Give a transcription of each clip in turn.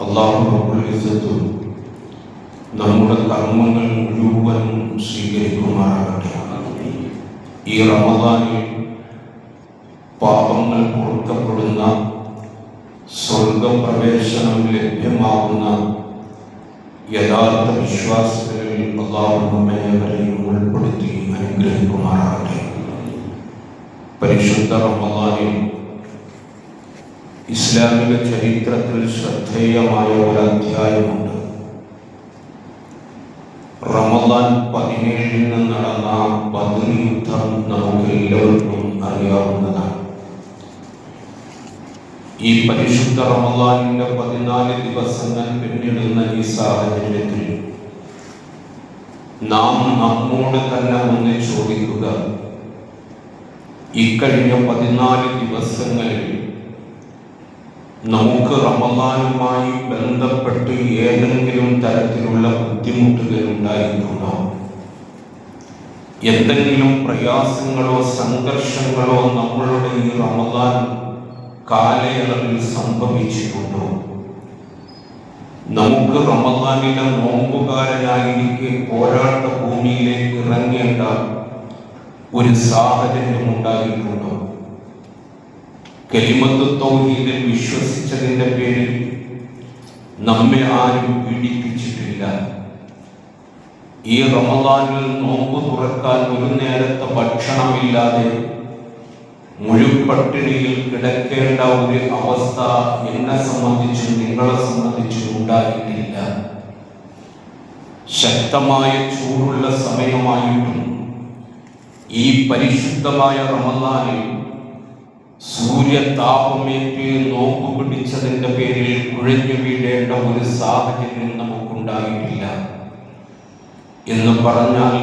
അല്ലാഹു റബ്ബുൽ ഇസ്സത്ത് നമ്മുടെ കർമ്മങ്ങൾ മുഴുവനും സ്വീകരിക്കുമാറാകട്ടെ. ഈ റമദാനിൽ പാപങ്ങൾ പൊറുക്കപ്പെടുന്ന, സ്വർഗപ്രവേശനം ലഭ്യമാകുന്ന യഥാർത്ഥ വിശ്വാസികളിൽ അല്ലാഹു നമ്മെവരെയും ഉൾപ്പെടുത്തി അനുഗ്രഹിക്കുമാറാകട്ടെ. പരിശുദ്ധ റമദാനിൽ ഇസ്ലാമിക ചരിത്രത്തിൽ ശ്രദ്ധേയമായ ഒരു അധ്യായമുണ്ട്. റമദാൻ 17 നടന്ന ബദർ യുദ്ധം നമുക്ക് എല്ലാവർക്കും അറിയാവുന്നതാണ്. ഈ പരിശുദ്ധ റമദാനിന്റെ 14 ദിവസങ്ങൾ പിന്നിടുന്ന ഈ സാഹചര്യത്തിൽ നാം നമ്മോട് തന്നെ ഒന്ന് ചോദിക്കുക, ഇക്കഴിഞ്ഞ 14 ദിവസങ്ങളിൽ നമുക്ക് റമദാനുമായി ബന്ധപ്പെട്ട് ഏതെങ്കിലും തരത്തിലുള്ള ബുദ്ധിമുട്ടുകൾ ഉണ്ടായിട്ടുണ്ടോ? എന്തെങ്കിലും പ്രയാസങ്ങളോ സംഘർഷങ്ങളോ നമ്മളുടെ ഈ റമദാൻ കാലയളവിൽ സംഭവിച്ചിട്ടുണ്ടോ? നമുക്ക് റമദാനിലെ നോമ്പുകാരനായിരിക്കെ പോരാട്ട ഭൂമിയിലേക്ക് ഇറങ്ങേണ്ട ഒരു സാഹചര്യം ഉണ്ടായിട്ടുണ്ടോ? കലിമത്ത് തൗഹീദിൽ വിശ്വസിച്ചതിൻ്റെ പേരിൽ നമ്മെ ആരും പീഡിപ്പിച്ചിട്ടില്ല. ഈ റമദാനിൽ നോമ്പ് തുറക്കാൻ ഒരു നേരത്തെ ഭക്ഷണമില്ലാതെ മുഴുപട്ടിണിയിൽ കിടക്കേണ്ട ഒരു അവസ്ഥ എന്നെ സംബന്ധിച്ചും നിങ്ങളെ സംബന്ധിച്ചും ഉണ്ടായിട്ടില്ല. ശക്തമായ ചൂടുള്ള സമയമായിട്ടും ഈ പരിശുദ്ധമായ റമദാനിൽ സൂര്യതാപമേറ്റ് നോമ്പ് പിടിച്ചതിൻ്റെ പേരിൽ കുഴഞ്ഞു വീഴേണ്ട ഒരു സാഹചര്യം നമുക്കുണ്ടായിട്ടില്ല. എന്ന് പറഞ്ഞാൽ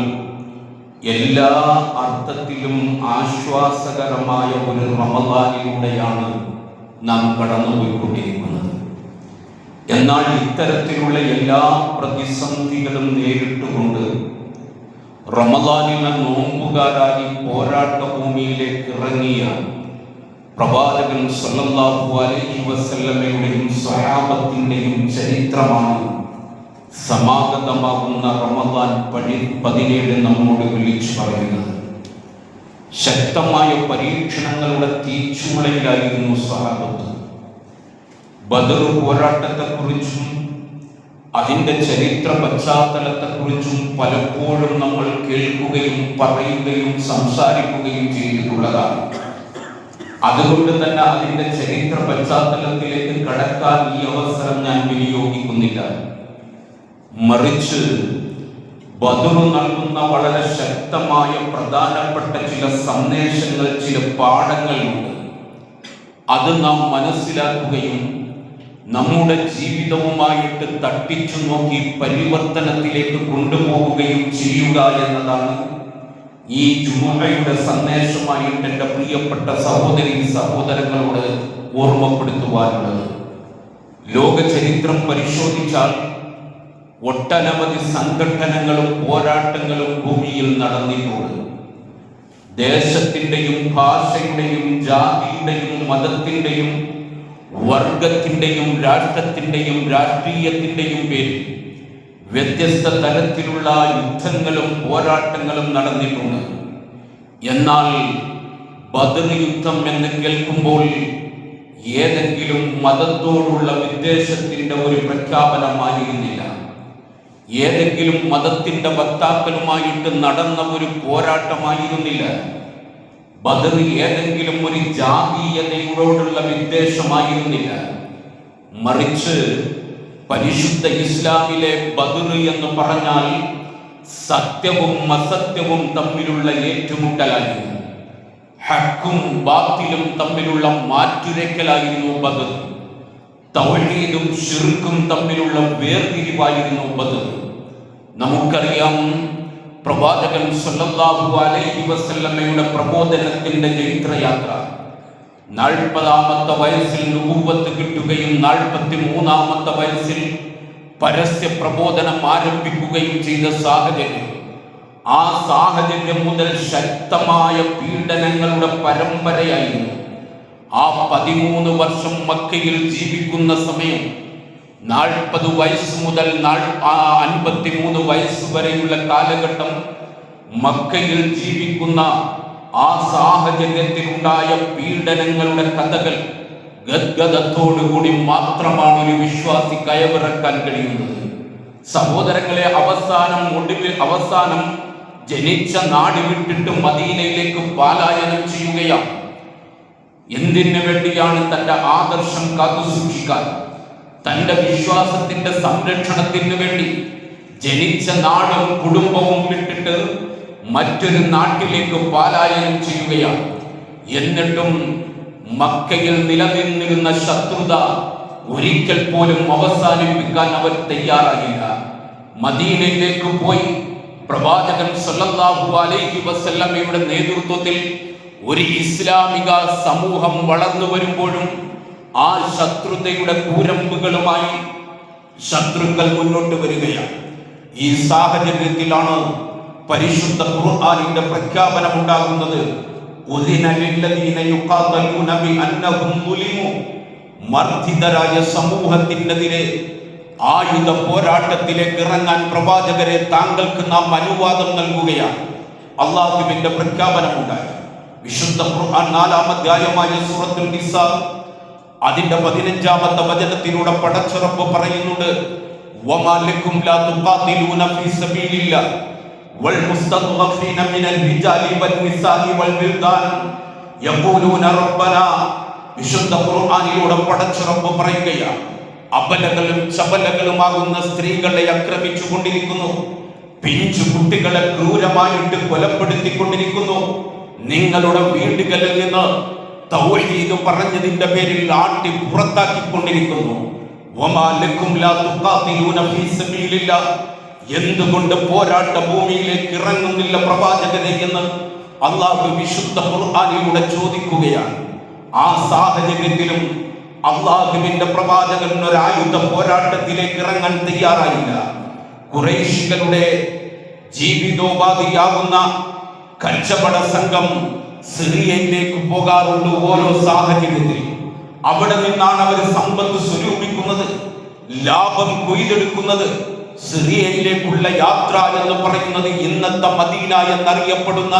എല്ലാ അർത്ഥത്തിലും ആശ്വാസകരമായ ഒരു റമദാനിലൂടെയാണ് നാം കടന്നുപോയിക്കൊണ്ടിരിക്കുന്നത്. എന്നാൽ ഇത്തരത്തിലുള്ള എല്ലാ പ്രതിസന്ധികളും നേരിട്ടുകൊണ്ട് റമദാനിലെ നോമ്പുകാരായി പോരാട്ട ഭൂമിയിലേക്ക് ഇറങ്ങിയ പ്രവാചകൻ സല്ലല്ലാഹു അലൈഹി വസല്ലമയുടെയും സ്വഹാബത്തിൻ്റെയും ചരിത്രമാണ് സമാഗതമാകുന്ന റമദാൻ 17 നമ്മോട് വിളിച്ചു പറയുന്നത്. ശക്തമായ പരീക്ഷണങ്ങളുടെ തീച്ചൂളയിലായിരുന്നു സ്വഹാബത്ത്. ബദർ പോരാട്ടത്തെക്കുറിച്ചും അതിൻ്റെ ചരിത്ര പശ്ചാത്തലത്തെക്കുറിച്ചും പലപ്പോഴും നമ്മൾ കേൾക്കുകയും പറയുകയും സംസാരിക്കുകയും ചെയ്തിട്ടുള്ളതാണ്. അതുകൊണ്ട് തന്നെ അതിൻ്റെ ചരിത്ര പശ്ചാത്തലത്തിലേക്ക് കടക്കാൻ ഈ അവസരം ഞാൻ വിനിയോഗിക്കുന്നില്ല. മറിച്ച് ബദർ നൽകുന്ന വളരെ ശക്തമായ പ്രധാനപ്പെട്ട ചില സന്ദേശങ്ങൾ, ചില പാഠങ്ങളുണ്ട്. അത് നാം മനസ്സിലാക്കുകയും നമ്മുടെ ജീവിതവുമായിട്ട് തട്ടിച്ചു നോക്കി പരിവർത്തനത്തിലേക്ക് കൊണ്ടുപോവുകയും ചെയ്യുക എന്നതാണ് ഈ ജുമുഅയുടെ സന്ദേശമായിട്ട് എൻ്റെ പ്രിയപ്പെട്ട സഹോദരി സഹോദരങ്ങളോട് ഓർമ്മപ്പെടുത്തുവാനുള്ളത്. ലോക ചരിത്രം പരിശോധിച്ചാൽ ഒട്ടനവധി സംഘടനകളും പോരാട്ടങ്ങളും ഭൂമിയിൽ നടന്നിട്ടുണ്ട്. ദേശത്തിൻ്റെയും ഭാഷയുടെയും ജാതിയുടെയും മതത്തിൻ്റെയും വർഗത്തിൻ്റെയും രാഷ്ട്രത്തിൻ്റെയും രാഷ്ട്രീയത്തിൻ്റെയും പേരിൽ വ്യത്യസ്ത തരത്തിലുള്ള യുദ്ധങ്ങളും പോരാട്ടങ്ങളും നടന്നിട്ടുണ്ട്. എന്നാൽ ബദർ യുദ്ധം എന്ന് കേൾക്കുമ്പോൾ ഏതെങ്കിലും മതത്തോടുള്ള വിദ്വേഷത്തിൻ്റെ ഒരു പ്രഖ്യാപനമായിരുന്നില്ല. ഏതെങ്കിലും മതത്തിൻ്റെ വക്താക്കളുമായിട്ട് നടന്ന ഒരു പോരാട്ടമായിരുന്നില്ല. ബദർ ഏതെങ്കിലും ഒരു ജാതീയതയോടുള്ള വിദ്വേഷമായിരുന്നില്ല. മറിച്ച് പരിശുദ്ധ ഇസ്ലാമിലെ ബദർ എന്ന് പറഞ്ഞാൽ സത്യവും അസത്യവും തമ്മിലുള്ള ഏറ്റുമുട്ടലായിരുന്നു. ഹക്കും ബാത്തിലും തമ്മിലുള്ള മാറ്റുരയ്ക്കലായിരുന്നു ബദർ. തൗഹീദും ശിർക്കും തമ്മിലുള്ള വേർതിരിവായിരുന്നു ബദർ. നമുക്കറിയാം, പ്രവാചകൻ സല്ലല്ലാഹു അലൈഹി വസല്ലമയുടെ പ്രബോധനത്തിന്റെ ചരിത്രയാത്ര 40-ാമത്തെ വയസ്സിൽ നുബുവത്ത് കിട്ടുകയും 43-ാമത്തെ വയസ്സിൽ പരസ്യ പ്രബോധനം ആരംഭിക്കുകയും ചെയ്ത സാഹചര്യം, ആ സാഹചര്യം മുതൽ ശക്തമായ പീഡനങ്ങളുടെ പരമ്പരയായിരുന്നു. ആ 13 വർഷം മക്കയിൽ ജീവിക്കുന്ന സമയം 40 വയസ്സ് മുതൽ 53 വയസ്സ് വരെയുള്ള കാലഘട്ടം മക്കയിൽ ജീവിക്കുന്ന ആ സാഹചര്യത്തിലുണ്ടായ പീഡനങ്ങളുടെ കഥകൾ ഗദ്ഗദത്തോടുകൂടി മാത്രമാണ് ഒരു വിശ്വാസി കയവിറക്കാൻ കഴിയുന്നത്. സഹോദരങ്ങളെ, അവസാനം ജനിച്ച നാട് വിട്ടിട്ട് മദീനയിലേക്ക് പലായനം ചെയ്യുകയാണ്. എന്തിനു വേണ്ടിയാണ്? തന്റെ ആദർശം കാത്തുസൂക്ഷിക്കാൻ, തന്റെ വിശ്വാസത്തിന്റെ സംരക്ഷണത്തിന് വേണ്ടി ജനിച്ച നാടും കുടുംബവും വിട്ടിട്ട് മറ്റൊരു നാട്ടിലേക്ക് പലായനം ചെയ്യുകയാണ്. എന്നിട്ടും മക്കയിൽ നിലനിന്നിരുന്ന ശത്രുത ഒരിക്കൽ പോലും അവസാനിപ്പിക്കാൻ അവർ തയ്യാറായില്ല. മദീനയിലേക്ക് പോയി പ്രവാചകൻ സല്ലല്ലാഹു അലൈഹി വസല്ലമയുടെ നേതൃത്വത്തിൽ ഒരു ഇസ്ലാമിക സമൂഹം വളർന്നു വരുമ്പോഴും ആ ശത്രുതയുടെ കൂരമ്പുകളുമായി ശത്രുക്കൾ മുന്നോട്ട് വരികയാണ്. ഈ സാഹചര്യത്തിലാണ് പരിശുദ്ധ ഖുർആനിന്റെ പ്രഖ്യാപനം ഉണ്ടാകുന്നത്. മർദ്ദിതരായ സമൂഹത്തിനെതിരെ ആയുധ പോരാട്ടത്തിലേക്ക് ഇറങ്ങാൻ പ്രവാചകരെ താങ്കൾക്ക് നാം അനുവാദം നൽകുകയാണ്. അള്ളാഹുവിന്റെ പ്രഖ്യാപനമുണ്ടായി. വിശുദ്ധ ഖുർആൻ 4-ാം അധ്യായമായ സൂറത്തുൽ നിസാ അതിന്റെ 15-ാമത്തെ വചനത്തിലൂടെ പടച്ചുറപ്പ് പറയുന്നുണ്ട്. വമാ ലക്കും ലാ തുഖാതിലൂന ഫീ സബീലില്ലാഹ് വൽ മുസ്തദ്അഫീന മിനൽ റിജാലി വൻ നിസാഇ വൽ വിൽദാൻ യഖൂലൂന റബ്ബനാ. വിശുദ്ധ ഖുർആനിലൂടെ പടച്ചുറപ്പ് പറയുകയാണ്, അബലകളും ചപലകളുമാകുന്ന സ്ത്രീകളെ ആക്രമിച്ചു കൊണ്ടിരിക്കുന്നു, പിഞ്ചു കുട്ടികളെ ക്രൂരമായിട്ട് കൊലപ്പെടുത്തിക്കൊണ്ടിരിക്കുന്നു, നിങ്ങളുടെ വീടുകളിൽ നിന്ന് തൗഹീദ് പറഞ്ഞതിന്റെ പേരിൽ ആട്ടി പുറത്താക്കിക്കൊണ്ടിരിക്കുന്നു. വമാ ലക്കും ലാ തുഖാതിലൂന ഫീ സബീലില്ലാഹ്. എന്തുകൊണ്ട് പോരാട്ട ഭൂമിയിലേക്ക് ഇറങ്ങുന്നില്ല പ്രവാചകനെ എന്ന് അള്ളാഹു വിശുദ്ധ ഖുർആനിലൂടെ ചോദിക്കുകയാണ്. ആ സാഹചര്യത്തിലും അള്ളാഹുവിന്റെ പ്രവാചകൻ ഒരു ആയുധ പോരാട്ടത്തിലേക്ക് ഇറങ്ങാൻ തയ്യാറായില്ല. ഖുറൈശികളുടെ ജീവിതോപാധിയാകുന്ന കച്ചവട സംഘം സിറിയയിലേക്ക് പോകാറുണ്ട്. ഓരോ സാഹചര്യത്തിൽ അവിടെ നിന്നാണ് അവർ സമ്പത്ത് സ്വരൂപിക്കുന്നത്, ലാഭം കൊയ്തെടുക്കുന്നത്. സിറിയയിലേക്കുള്ള യാത്ര എന്ന് പറയുന്നത് ഇന്നത്തെ മദീന എന്നറിയപ്പെടുന്ന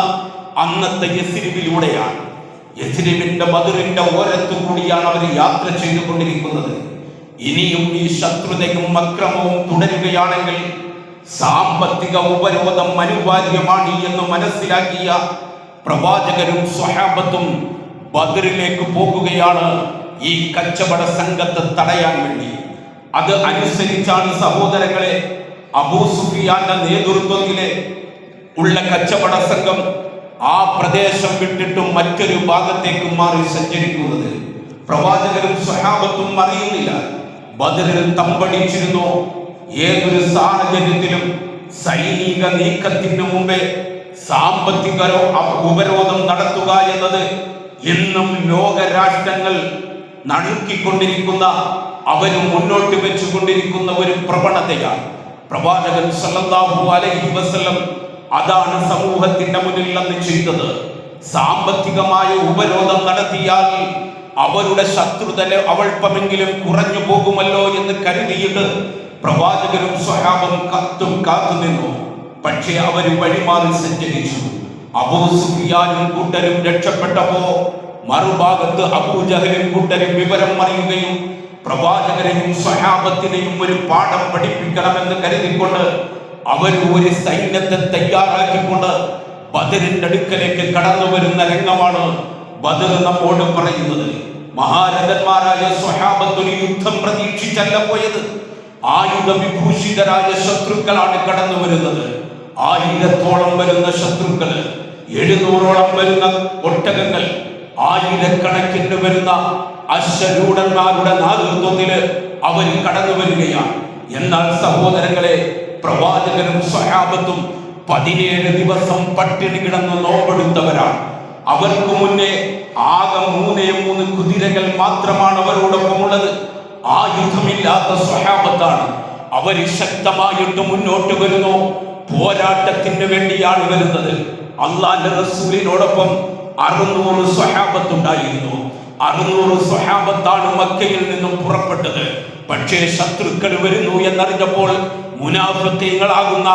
അന്നത്തെ യസ്രിബിലൂടെയാണ്. യസ്രിബിന്റെ ബദറിന്റെ ഓരത്തു കൂടിയാണ് അവർ യാത്ര ചെയ്തുകൊണ്ടിരിക്കുന്നത്. ഇനിയും ഈ ശത്രുതയും അക്രമവും തുടരുകയാണെങ്കിൽ സാമ്പത്തിക ഉപരോധം അനിവാര്യമാണ് എന്ന് മനസ്സിലാക്കിയ പ്രവാചകരും സ്വഹാബത്തും ബദറിലേക്ക് പോകുകയാണ് ഈ കച്ചവട സംഘത്തെ തടയാൻ വേണ്ടി. അത് അനുസരിച്ചാണ് സഹോദരങ്ങളെ അബൂ സുഫിയാന്റെ നേതൃത്വത്തിലെ ഉള്ള കച്ചവട സംഘം ആ പ്രദേശം വിട്ടിട്ട് മറ്റൊരു ഭാഗത്തേക്ക് മാറി സഞ്ചരിക്കുന്നത്. പ്രവാചകരും സ്വഹാബത്തും അറിയുന്നില്ല. ബദറിൽ തമ്പടിച്ചിരുന്നു. ഏതൊരു സാഹചര്യത്തിലും സൈനിക നീക്കത്തിന് മുമ്പേ സാമ്പത്തിക ഉപരോധം നടത്തുക എന്നത് ഇന്നും ലോകരാഷ്ട്രങ്ങൾ നടുക്കിക്കൊണ്ടിരിക്കുന്ന, അവരും മുന്നോട്ട് വെച്ചുകൊണ്ടിരിക്കുന്ന ഒരു പ്രവണതയാണ്. പ്രവാചകൻ സല്ലല്ലാഹു അലൈഹി വസല്ലം അതാണ് സമൂഹത്തിന്റെ മുന്നിൽ അന്ന് ചെയ്തത്. സാമ്പത്തികമായ ഉപരോധം നടത്തിയാൽ അവരുടെ ശത്രുത അവൾപ്പമെങ്കിലും കുറഞ്ഞു പോകുമല്ലോ എന്ന് കരുതിയിട്ട് പ്രവാചകരും സ്വഹാബും കാത്തുനിന്നു. പക്ഷേ അവർ വഴിമാറി സഞ്ചരിച്ചു. അബൂ സുഫിയാനും കൂട്ടരും രക്ഷപ്പെട്ടപ്പോ മറുഭാഗത്ത് അബൂജഹലും കൂട്ടരും വിവരം അറിയുകയും പ്രവാചകരെയും സ്വഹാബത്തിനെയും ഒരു പാഠം പഠിപ്പിക്കണമെന്ന് കരുതിക്കൊണ്ട് അവർ ഒരു സൈന്യത്തെ തയ്യാറാക്കിക്കൊണ്ട് ബദറിന്റെ അടുക്കലേക്ക് കടന്നു വരുന്ന രംഗമാണ് ബദർ നമ്മോട് പറയുന്നത്. മഹാരഥന്മാരായ സ്വഹാബത്തുൽ യുദ്ധം പ്രതീക്ഷിച്ചല്ല പോയത്. ആയുധ വിഭൂഷിതരായ ശത്രുക്കളാണ് കടന്നു വരുന്നത്. 1000-ഓളം വരുന്ന ശത്രുക്കള്, 700-ഓളം വരുന്ന ഒട്ടകങ്ങൾ, ആയിരക്കണക്കിന് വരുന്ന അശ്വരൂഢന്മാരുടെ നേതൃത്വത്തില് അവർ കടന്നു വരികയാണ്. എന്നാൽ സഹോദരങ്ങളെ, പ്രവാചകനും സ്വഹാബത്തും 17 ദിവസം പട്ടിണി കിടന്ന് നോമ്പെടുത്തവരാണ്. അവർക്ക് മുന്നേ ആകെ 3 കുതിരകൾ മാത്രമാണ് അവരോടൊപ്പം ഉള്ളത്. ആയുധമില്ലാത്ത സ്വഹാബത്താണ്. അവർ ശക്തമായിട്ട് മുന്നോട്ട് വരുന്നു. പോരാട്ടത്തിന് വേണ്ടിയാണ് വരുന്നത്. അള്ളാന്റെ റസൂലിനോടൊപ്പം 600 സ്വഹാബത്തുണ്ടായിരുന്നു. 600 സ്വഹാബത്താണ് മക്കയിൽ നിന്നും പുറപ്പെട്ടത്. പക്ഷേ ശത്രുക്കൾ വരുന്നു എന്നറിഞ്ഞപ്പോൾ മുനാഫിഖീങ്ങളാകുന്ന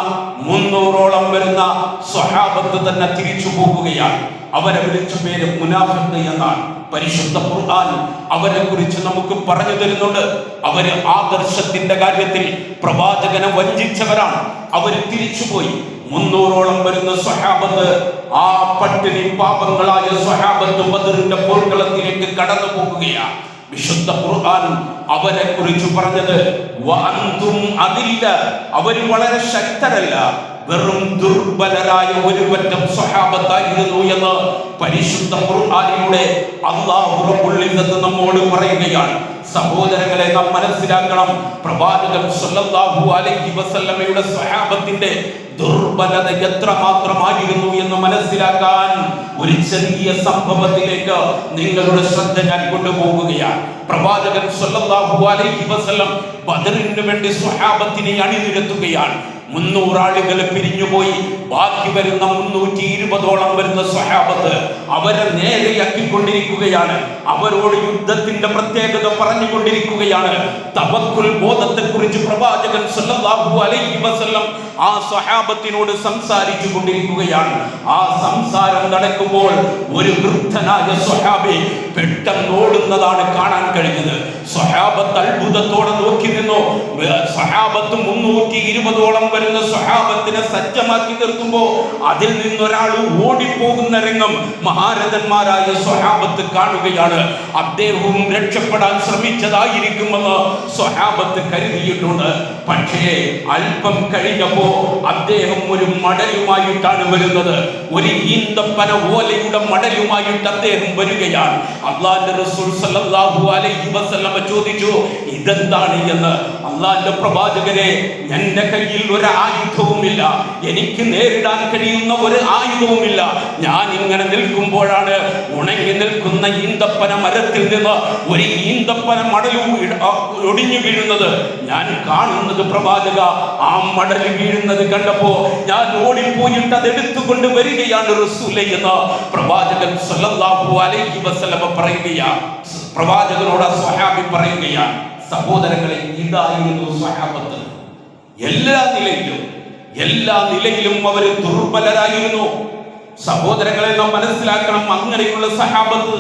300ഓളം വരുന്ന സ്വഹാബത്ത് തന്നെ തിരിച്ചു പോകുകയാണ്. അവരെ വിളിച്ച പേര് മുനാഫിഖ് എന്നാണ്. പരിശുദ്ധ ഖുർആൻ അവരെ കുറിച്ച് നമുക്ക് പറഞ്ഞു തരുന്നുണ്ട്. അവര് ആദർശത്തിന്റെ കാര്യത്തിൽ പ്രവാചകനെ വഞ്ചിച്ചവരാണ്. അവര് തിരിച്ചുപോയി. 300ഓളം വരുന്ന സ്വഹാബത്ത്, ആ പട്ടിണി പാപങ്ങളായ സ്വഹാബത്ത് ബദറിന്റെ പോർക്കളത്തിലേക്ക് കടന്നു പോകുകയാണ്. വിശുദ്ധ ഖുർആൻ അവരെ കുറിച്ച് പറഞ്ഞത് വഅൻതും അദില്ല, അവര് വളരെ ശക്തരല്ല, വെറും ദുർബലരായ ഒരു പറ്റം സ്വഹാബത്തായിരുന്നു എന്ന് പരിശുദ്ധ ഖുർആനിലൂടെ അല്ലാഹു റബ്ബുൽ ഇസ്സത്ത് നമ്മോട് പറയുകയാണ്. സഹോദരങ്ങളെ, നാം മനസ്സിലാക്കണം, പ്രവാചകൻ സ്വല്ലല്ലാഹു അലൈഹി വസല്ലമയുടെ സ്വഹാബത്തിന്റെ ദുർബലത എത്രമാത്രമായിരുന്നു എന്ന് മനസ്സിലാക്കാൻ ഒരു ചെറിയ സംഭവത്തിലേക്ക് നിങ്ങളുടെ ശ്രദ്ധ ഞാൻ കൊണ്ടുപോകുകയാണ്. പ്രവാചകൻ സ്വല്ലല്ലാഹു അലൈഹി വസല്ലം ബദറിന് വേണ്ടി സ്വഹാബത്തിനെ അണിനിരത്തുകയാണ്. 300 ആളുകൾ പിരിഞ്ഞുപോയി. ബാക്കി വരുന്ന 320ഓളം വരുന്ന സ്വഹാബത്ത് അവരെ നേരെയാക്കിക്കൊണ്ടിരിക്കുകയാണ്. അവരോട് യുദ്ധത്തിന്റെ പ്രത്യേകത പറഞ്ഞുകൊണ്ടിരിക്കുകയാണ്. തവക്കുൽ ബോധത്തെ കുറിച്ച് പ്രവാചകൻ സ്വല്ലല്ലാഹു അലൈഹി വസല്ലം ആ സ്വഹാബത്തിനോട് സംസാരിച്ചു കൊണ്ടിരിക്കുകയാണ്. ആ സംസാരം നടക്കുമ്പോൾ ഒരു വൃദ്ധനായ സ്വഹാബി പെട്ടെന്ന് ഓടുന്നതാണ് കാണാൻ കഴിഞ്ഞത്. സ്വഹാബത്ത് അത്ഭുതത്തോടെ നോക്കി നിന്നു. സ്വഹാബത്ത് 320ഓളം വരുന്ന സ്വഹാബത്തിനെ സജ്ജമാക്കി നിർത്തുമ്പോൾ അതിൽ നിന്നൊരാൾ ഓടിപ്പോകുന്ന രംഗം മഹാരഥന്മാരായ സ്വഹാബത്ത് കാണുകയാണ്. അദ്ദേഹവും രക്ഷപ്പെടാൻ ശ്രമിച്ചതായിരിക്കുമെന്ന് സ്വഹാബത്ത് കരുതിയിട്ടുണ്ട്. പക്ഷേ അല്പം കഴിഞ്ഞപ്പോ അദ്ദേഹം ഒരു മടലുമായിട്ടാണ് വരുന്നത്. ഒരു ഈന്തപ്പന ഓലയുടെ മടലുമായിട്ട് അദ്ദേഹം വരികയാണ്. അല്ലാഹുവിന്റെ റസൂൽ സല്ലല്ലാഹു അലൈഹി വസല്ലം ചോദിച്ചു, ഇതെന്താണ് എന്ന്. അല്ലാഹുവിന്റെ പ്രവാചകരെ, എന്റെ കയ്യിൽ ഒരു ആയുധവുമില്ല, എനിക്ക് നേരിടാൻ കഴിയുന്ന ഒരു ആയുധവുമില്ല. ഞാൻ ഇങ്ങനെ നിൽക്കുമ്പോഴാണ് ഉണങ്ങി നിൽക്കുന്ന ഈന്തപ്പന മരത്തിൽ നിന്ന് ഒരു ഈന്തപ്പന മടലു ഒടിഞ്ഞു വീഴുന്നത് ഞാൻ കാണുന്നത്. പ്രവാചക, ആ മടൽ വീഴുന്നത് കണ്ടപ്പോ ഞാൻ ഓടിപ്പോയിട്ട് അത് എടുത്തുകൊണ്ട് വരികയാണ് റസൂലേ എന്ന് പ്രവാചകൻ സ്വല്ലല്ലാഹു അലൈഹി വസല്ലം പറയുകയാണ്. പ്രവാചകനോട് സ്വഹാബി പറയുകയാണ്. സഹോദരങ്ങളെ, ഇതായിരുന്നു സ്വഹാബത്ത്. എല്ലാ നിലയിലും അവർ ദുർബലരായിരുന്നു. സഹോദരങ്ങളെ, നാം മനസ്സിലാക്കണം, അങ്ങനെയുള്ള സഹാബത്ത്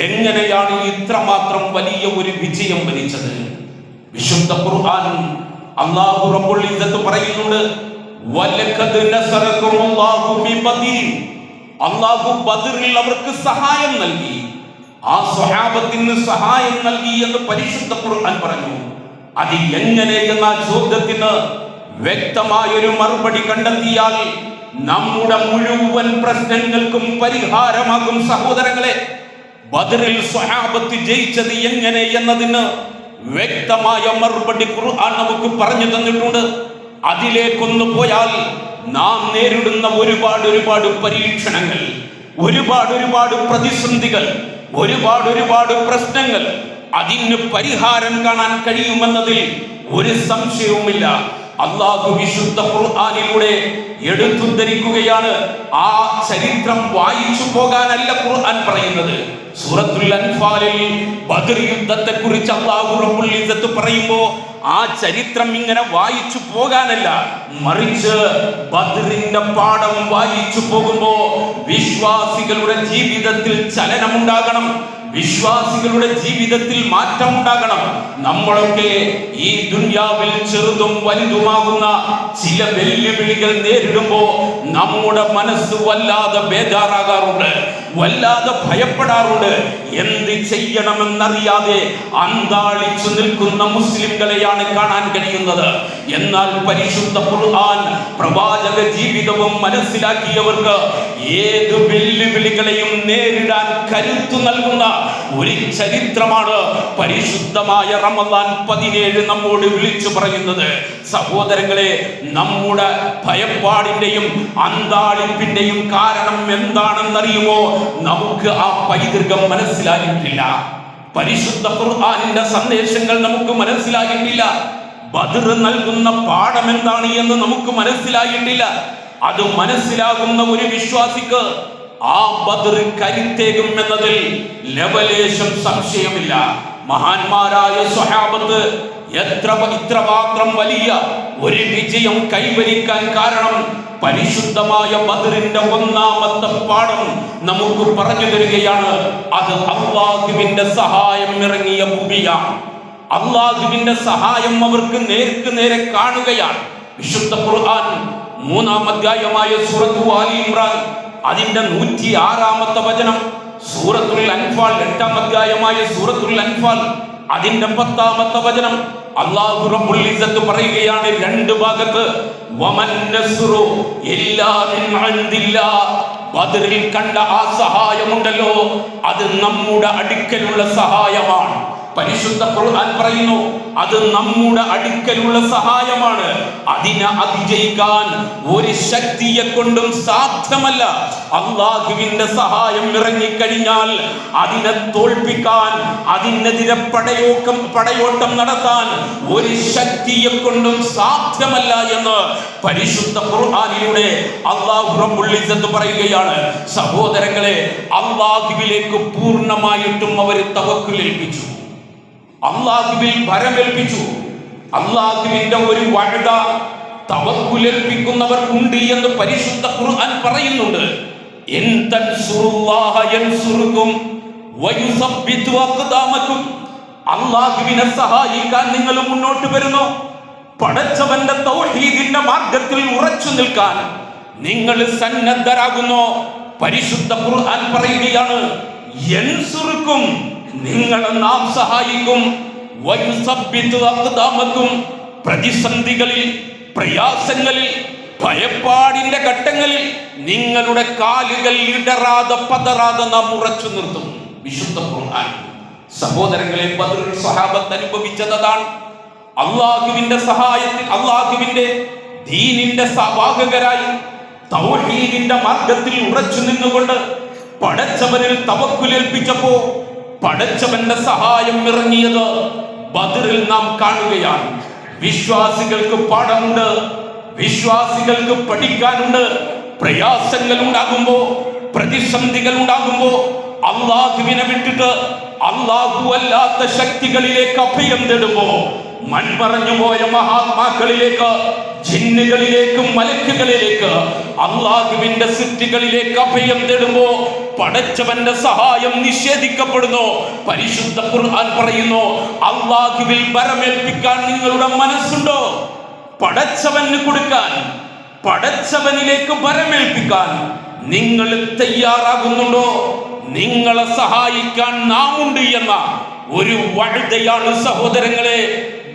എങ്ങനെയാണ് ഇത്രമാത്രം വലിയ ഒരു വിജയം വരിച്ചത്? വിശുദ്ധ ഖുർആൻ അല്ലാഹു റബ്ബുൽ ഇസ്സത്ത് പറയുന്നുണ്ട്, വലഖദ് നസറകുമുല്ലാഹു ബിബദർ, അല്ലാഹു ബദറിൽ അവർക്ക് സഹായം നൽകി. ആ സ്വഹാബത്തിന് സഹായം നൽകി എന്ന് പരിശുദ്ധ ഖുർആൻ പറഞ്ഞു. അത് എങ്ങനെ എന്ന ചോദ്യത്തിന് വ്യക്തമായൊരു മറുപടി കണ്ടെത്തിയാൽ നമ്മുടെ മുഴുവൻ പ്രശ്നങ്ങൾക്കും പരിഹാരമാകും. സഹോദരങ്ങളെ, ബദറിൽ സ്വഹാബത്ത് ജയിച്ചത് എങ്ങനെ എന്നതിന് വ്യക്തമായ മറുപടി ഖുർആൻ നമുക്ക് പറഞ്ഞു തന്നിട്ടുണ്ട്. അതിലേക്കൊന്നു പോയാൽ നാം നേരിടുന്ന ഒരുപാട് പരീക്ഷണങ്ങൾ, ഒരുപാട് പ്രതിസന്ധികൾ, ഒരുപാട് പ്രശ്നങ്ങൾ, അതിന് പരിഹാരം കാണാൻ കഴിയുമെന്നതിൽ ഒരു സംശയവുമില്ല. അല്ലാഹു വിശുദ്ധ ഖുർആനിലൂടെ എടുത്തുദ്ധരിക്കുകയാണ്. ആ ചരിത്രം വായിച്ചു പോകാനല്ല ഖുർആൻ പറയുന്നത്. സൂറത്തുൽ അൻഫാലിൽ ബദർ യുദ്ധത്തെ കുറിച്ച് അല്ലാഹു റബ്ബുൽ ഇസ്സത്ത് പറയുമ്പോൾ ആ ചരിത്രം ഇങ്ങനെ വായിച്ചു പോകാനല്ല, മറിച്ച് ബദറിന്റെ പാഠം വായിച്ചു പോകുമ്പോ വിശ്വാസികളുടെ ജീവിതത്തിൽ ചലനമുണ്ടാകണം, വിശ്വാസികളുടെ ജീവിതത്തിൽ മാറ്റമുണ്ടാകണം. നമ്മളൊക്കെ ഈ ദുനിയാവിൽ ചെറുതും വലുതുമാകുന്ന ചില വെല്ലുവിളികൾ നേരിടുമ്പോ നമ്മുടെ മനസ്സ് വല്ലാതെ ബേജാറാകാറുണ്ട്, വല്ലാതെ ഭയപ്പെടാറുണ്ട്. എന്ത് ചെയ്യണമെന്നറിയാതെ അന്താളിച്ചു നിൽക്കുന്ന മുസ്ലിംകളെയാണ് കാണാൻ കഴിയുന്നത്. എന്നാൽ പരിശുദ്ധ ഖുർആൻ പ്രവാചക ജീവിതവും മനസ്സിലാക്കിയവർക്ക് ഏത് വെല്ലുവിളികളെയും നേരിടാൻ കരുത്തു നൽകുന്ന ഒരു ചരിത്രമാണ് പരിശുദ്ധമായ റമദാൻ 17 നമ്മോട് വിളിച്ചു പറയുന്നത്. സഹോദരങ്ങളെ, നമ്മുടെ ഭയപ്പാടിന്റെയും അന്താളിപ്പിന്റെയും കാരണം എന്താണെന്നറിയുമോ? നമുക്ക് ആ പൈതൃകം മനസ്സിലായിട്ടില്ല. പരിശുദ്ധ ഖുർആനിന്റെ സന്ദേശങ്ങൾ നമുക്ക് മനസ്സിലായിട്ടില്ല. ബദർ നൽകുന്ന പാഠം എന്താണ് എന്ന് നമുക്ക് മനസ്സിലായിട്ടില്ല. അത് മനസ്സിലാകുന്ന ഒരു വിശ്വാസിക്ക് ആ ബദർ കരുത്തേകും എന്നതിൽ ലവലേശം സംശയമില്ല. മഹാന്മാരായ സ്വഹാബത്ത് ഇത്രമാത്രം വലിയ ഒരു വിജയം കൈവരിക്കാൻ കാരണം പരിശുദ്ധമായ ബദറിന്റെ ഒന്നാമത്തെ പാഠം നമുക്ക് പറഞ്ഞു തരികയാണ്. അത് അല്ലാഹുവിന്റെ സഹായം ഇറങ്ങിയ ഭൂമിയാണ്. അല്ലാഹുവിന്റെ സഹായം അവർക്ക് നേർക്ക് നേരെ കാണുകയാണ്. വിശുദ്ധ ഖുർആൻ 3-ാം അധ്യായമായ സൂറത്തു ആലി ഇമ്രാൻ അതിന്റെ 106-ാമത്തെ വചനം, സൂറത്തുൽ അൻഫാൽ 8-ാം അധ്യായമായ സൂറത്തുൽ അൻഫാൽ അതിന്റെ 10-ാമത്തെ വചനം അല്ലാഹു റബ്ബുൽ ഇസ്സത്ത് പറയുകയാണ് രണ്ട് ഭാഗത്ത്, വമൻ നസ്റു ഇല്ലാ മിൻ ഇൻദില്ലാഹ്. ബദറിൽ കണ്ട ആ സഹായമുണ്ടല്ലോ, അത് നമ്മുടെ അടുക്കലുള്ള സഹായമാണ്. പരിശുദ്ധ ഖുർആൻ പറയുന്നു അത് നമ്മുടെ അടുക്കലുള്ള സഹായമാണ്. അതിനെ അതിജയിക്കാൻ ഒരു ശക്തിയെ കൊണ്ടും സാധ്യമല്ല. അല്ലാഹുവിന്റെ സഹായം ഇറങ്ങിക്കഴിഞ്ഞാൽ അതിനെ തോൽപ്പിക്കാൻ, അതിനെതിരെ പടയോട്ടം നടത്താൻ ഒരു ശക്തിയെ കൊണ്ടും സാധ്യമല്ല എന്ന് പരിശുദ്ധ ഖുർആനിലൂടെ അല്ലാഹു റബ്ബുൽ ഇസ്സത്ത് പറയുകയാണ്. സഹോദരങ്ങളെ, അല്ലാഹുവിലേക്ക് പൂർണ്ണമായിട്ടും അവർ തവക്കുലേൽപ്പിച്ചു, അല്ലാഹുവിൽ ഭരമേൽപ്പിച്ചു. അല്ലാഹുവിന്റെ ഒരു വഅദ തവക്കുലേൽപ്പിക്കുന്നവർക്കുണ്ട് എന്ന് പരിശുദ്ധ ഖുർആൻ പറയുന്നുണ്ട്. ഇൻ തൻസുറുല്ലാഹ യൻസുറുകും വയുസബ്ബിതു അഖ്ദാമകും. അല്ലാഹുവിനെ സഹായിക്കാൻ നിങ്ങൾ മുന്നോട്ട് വരുന്നു, പടച്ചവന്റെ തൗഹീദിന്റെ മാർഗത്തിൽ ഉറച്ചു നിൽക്കാൻ നിങ്ങൾ സന്നദ്ധരാകുന്നു. പരിശുദ്ധ ഖുർആൻ പറയുകയാണ്, യൻസുറുകും, നിങ്ങളെ നാം സഹായിക്കും, വയുസബ്ബിതു അഖ്ദാമകും, പ്രതിസന്ധികളിൽ, പ്രയാസങ്ങളിൽ, ഭയപ്പാടിന്റെ ഘട്ടങ്ങളിൽ നിങ്ങളുടെ കാലുകൾ ഇടറാതെ പതറാതെ നാം ഉറച്ചു നിർത്തും. വിശുദ്ധ ഖുർആൻ. സഹോദരങ്ങളെ, ബദറിൽ സ്വഹാബത്ത് അനുഭവിച്ചതാണ്. അല്ലാഹുവിന്റെ സഹായത്തിൽ, അല്ലാഹുവിന്റെ ദീനിന്റെ സവാഹകരായി തൗഹീദിന്റെ മാർഗത്തിൽ ഉറച്ചു നിന്നുകൊണ്ട് പടച്ചവനിൽ തവക്കുലേൽപ്പിച്ചപ്പോ പടച്ചവന്റെ സഹായം ഇറങ്ങിയത് ബദറിൽ നാം കാണുകയാണ്. വിശ്വാസികൾക്ക് പാഠമുണ്ട്, വിശ്വാസികൾക്ക് പഠിക്കാനുണ്ട്. പ്രയാസങ്ങൾ ഉണ്ടാകുമ്പോ, പ്രതിസന്ധികൾ ഉണ്ടാകുമ്പോ അല്ലാഹുവിനെ വിട്ടിട്ട് അല്ലാഹു അല്ലാത്ത ശക്തികളിലേക്ക് അഭയം തേടുമ്പോ, മൺമറഞ്ഞു പോയ മഹാത്മാക്കളിലേക്ക്, ജിന്നുകളിലേക്കും മലക്കുകളിലേക്ക്, അല്ലാഹുവിന്റെ സൃഷ്ടികളിലേക്ക് അഭയം തേടുമ്പോ പടച്ചവന്റെ സഹായം നിഷേധിക്കപ്പെടുന്നു. പരിശുദ്ധ ഖുർആൻ പറയുന്നു, അല്ലാഹുവിൽ ഭരമേൽപ്പിക്കാൻ നിങ്ങളുടെ മനസ്സുണ്ടോ? പടച്ചവന് കൊടുക്കാൻ, പടച്ചവനിലേക്ക് ഭരമേൽപ്പിക്കാൻ നിങ്ങൾ തയ്യാറാകുന്നുണ്ടോ? നിങ്ങളെ സഹായിക്കാൻ നാം ഉണ്ട് എന്ന ഒരു വഅദയാണ് സഹോദരങ്ങളെ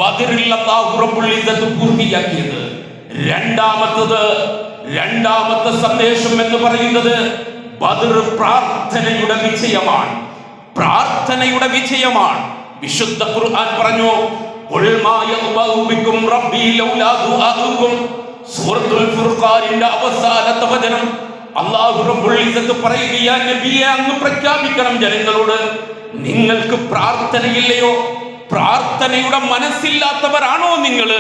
ബദറിൽ അല്ലാഹു റബ്ബുൽ ഇസ്സത്ത് പൂർത്തിയാക്കിയത്. രണ്ടാമത്തെ സന്ദേശം എന്ന് പറയുന്നത് ബദർ പ്രാർത്ഥനയുടെ വിജയമാണ്. പ്രാർത്ഥനയുടെ വിജയമാണ്. വിശുദ്ധ ഖുർആൻ പറഞ്ഞു, ഖുൽ മാ യഖ്ബഉ ബികും റബ്ബി ലൗലാ ദുആഉകും. സൂറത്തുൽ ഫുർഖാനിന്റെ അവസാനത്തെ വചനം അല്ലാഹു റബ്ബുൽ ഇസ്സത്ത് പറയുകയാണ്, നബിയെ അങ്ങ് പ്രഖ്യാപിക്കണം ജനങ്ങളോട്, നിങ്ങൾക്ക് പ്രാർത്ഥനയില്ലയോ? പ്രാർത്ഥനയുടെ മനസ്സില്ലാത്തവരാണോ നിങ്ങൾ?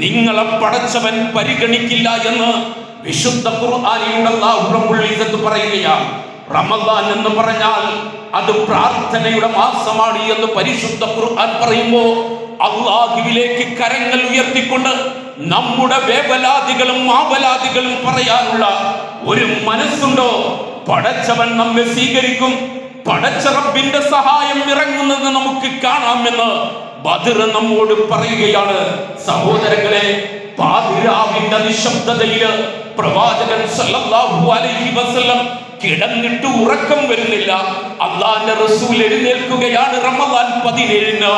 നിങ്ങളെ പടച്ചവൻ പരിഗണിക്കില്ല എന്ന് വിശുദ്ധ ഖുർആനിലൂടെ അല്ലാഹു റബ്ബുൽ ഇസ്സത്ത് പറയുകയാണ്. റമദാൻ എന്ന് പറഞ്ഞാൽ അത് പ്രാർത്ഥനയുടെ മാസമാണ് എന്ന് പരിശുദ്ധ ഖുർആൻ പറയുമ്പോൾ അല്ലാഹുവിലേക്ക് കരങ്ങൾ ഉയർത്തിക്കൊണ്ട് നമ്മുടെ വേവലാദികളും മാവലാദികളും പറയാനുള്ള ഒരു മനസ്സുണ്ടോ? പടച്ചവൻ നമ്മെ സ്വീകരിക്കും. പടച്ച റബ്ബിന്റെ സഹായം ഇറങ്ങുന്നത് നമുക്ക് കാണാമെന്ന് ബദർ നമ്മോട് പറയുകയാണ്. സഹോദരങ്ങളെ, പാതിരാവിന്റെ നിശബ്ദതയില് പ്രവാചകൻ സല്ലല്ലാഹു അലൈഹി വസല്ലം കിടന്നിട്ട് ഉറക്കം വരുന്നില്ല. അല്ലാഹുവിന്റെ റസൂൽ എഴുന്നേൽക്കുകയാണ് റമദാൻ 17-ന്.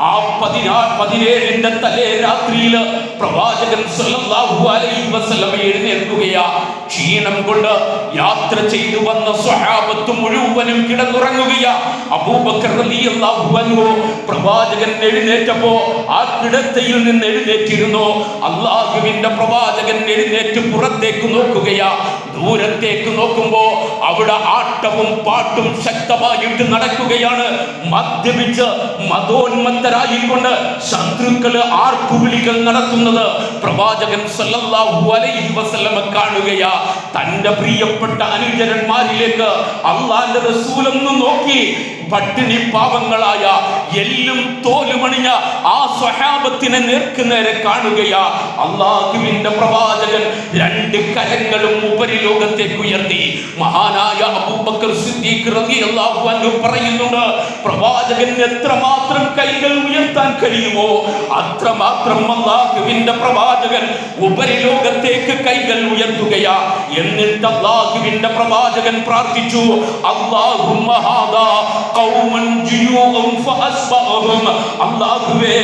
ആ 17-ന്റെ തലേ രാത്രിയില് പ്രവാചകൻ സല്ലല്ലാഹു അലൈഹി വസല്ലം എഴുന്നേൽക്കുകയാ. ക്ഷീണം കൊണ്ട് യാത്ര ചെയ്തു വന്ന സ്വഹാബത്ത് മുഴുവനും കിടന്നുറങ്ങുകയാ. അബൂബക്കർ റളിയല്ലാഹു അൻഹു പ്രവാചകൻ എഴുന്നേറ്റപ്പോ ആ കിടത്തയിൽ നിന്ന് എഴുന്നേറ്റിരുന്നു. അല്ലാഹുവിന്റെ പ്രവാചകൻ എഴുന്നേറ്റ് പുറത്തേക്ക് നോക്കുകയാ. ദൂരത്തേക്ക് നോക്കുമ്പോ അവിടെ ആട്ടവും പാട്ടും ശക്തമായിട്ട് നടക്കുകയാണ്. മദ്യപിച്ച് മതോന്മത്തരായിക്കൊണ്ട് ശത്രുക്കള് ആർപ്പുവിളികൾ നടത്തുന്നത് പ്രവാചകൻ സല്ലല്ലാഹു അലൈഹി വസല്ലം കാണുകയാ. തന്റെ പ്രിയപ്പെട്ട അനുചരന്മാരിലേക്ക് അള്ളാന്റെ റസൂലൊന്ന് നോക്കി പട്ടിണി പാവങ്ങളായ എല്ലും തോലുമണിഞ്ഞ ആ സ്വഹാബത്തിനെ നേർക്കുനേരെ കാണുകയാ. അള്ളാഹുവിന്റെ പ്രവാചകൻ രണ്ട് കരങ്ങളും ഉപരിലോകത്തേക്ക് ഉയർത്തി. മഹാനായ അബൂബക്കർ സിദ്ദീഖ് റളിയല്ലാഹു അൻഹു പറയുന്നുണ്ട്, പ്രവാചകന് എത്രമാത്രം കൈകൾ ഉയർത്താൻ കഴിയുമോ അത്രമാത്രം അള്ളാഹുവിന്റെ പ്രവാചകൻ ഉപരിലോകത്തേക്ക് കൈകൾ ഉയർത്തുകയാ. എന്നിട്ട് അള്ളാഹുവിന്റെ പ്രവാചകൻ പ്രാർത്ഥിച്ചു, അല്ലാഹുമ്മ ഹാദാ ഖൗമൻ ജുയൂഉൻ ഫഅസ്ബഅഹും. അല്ലാഹുവേ,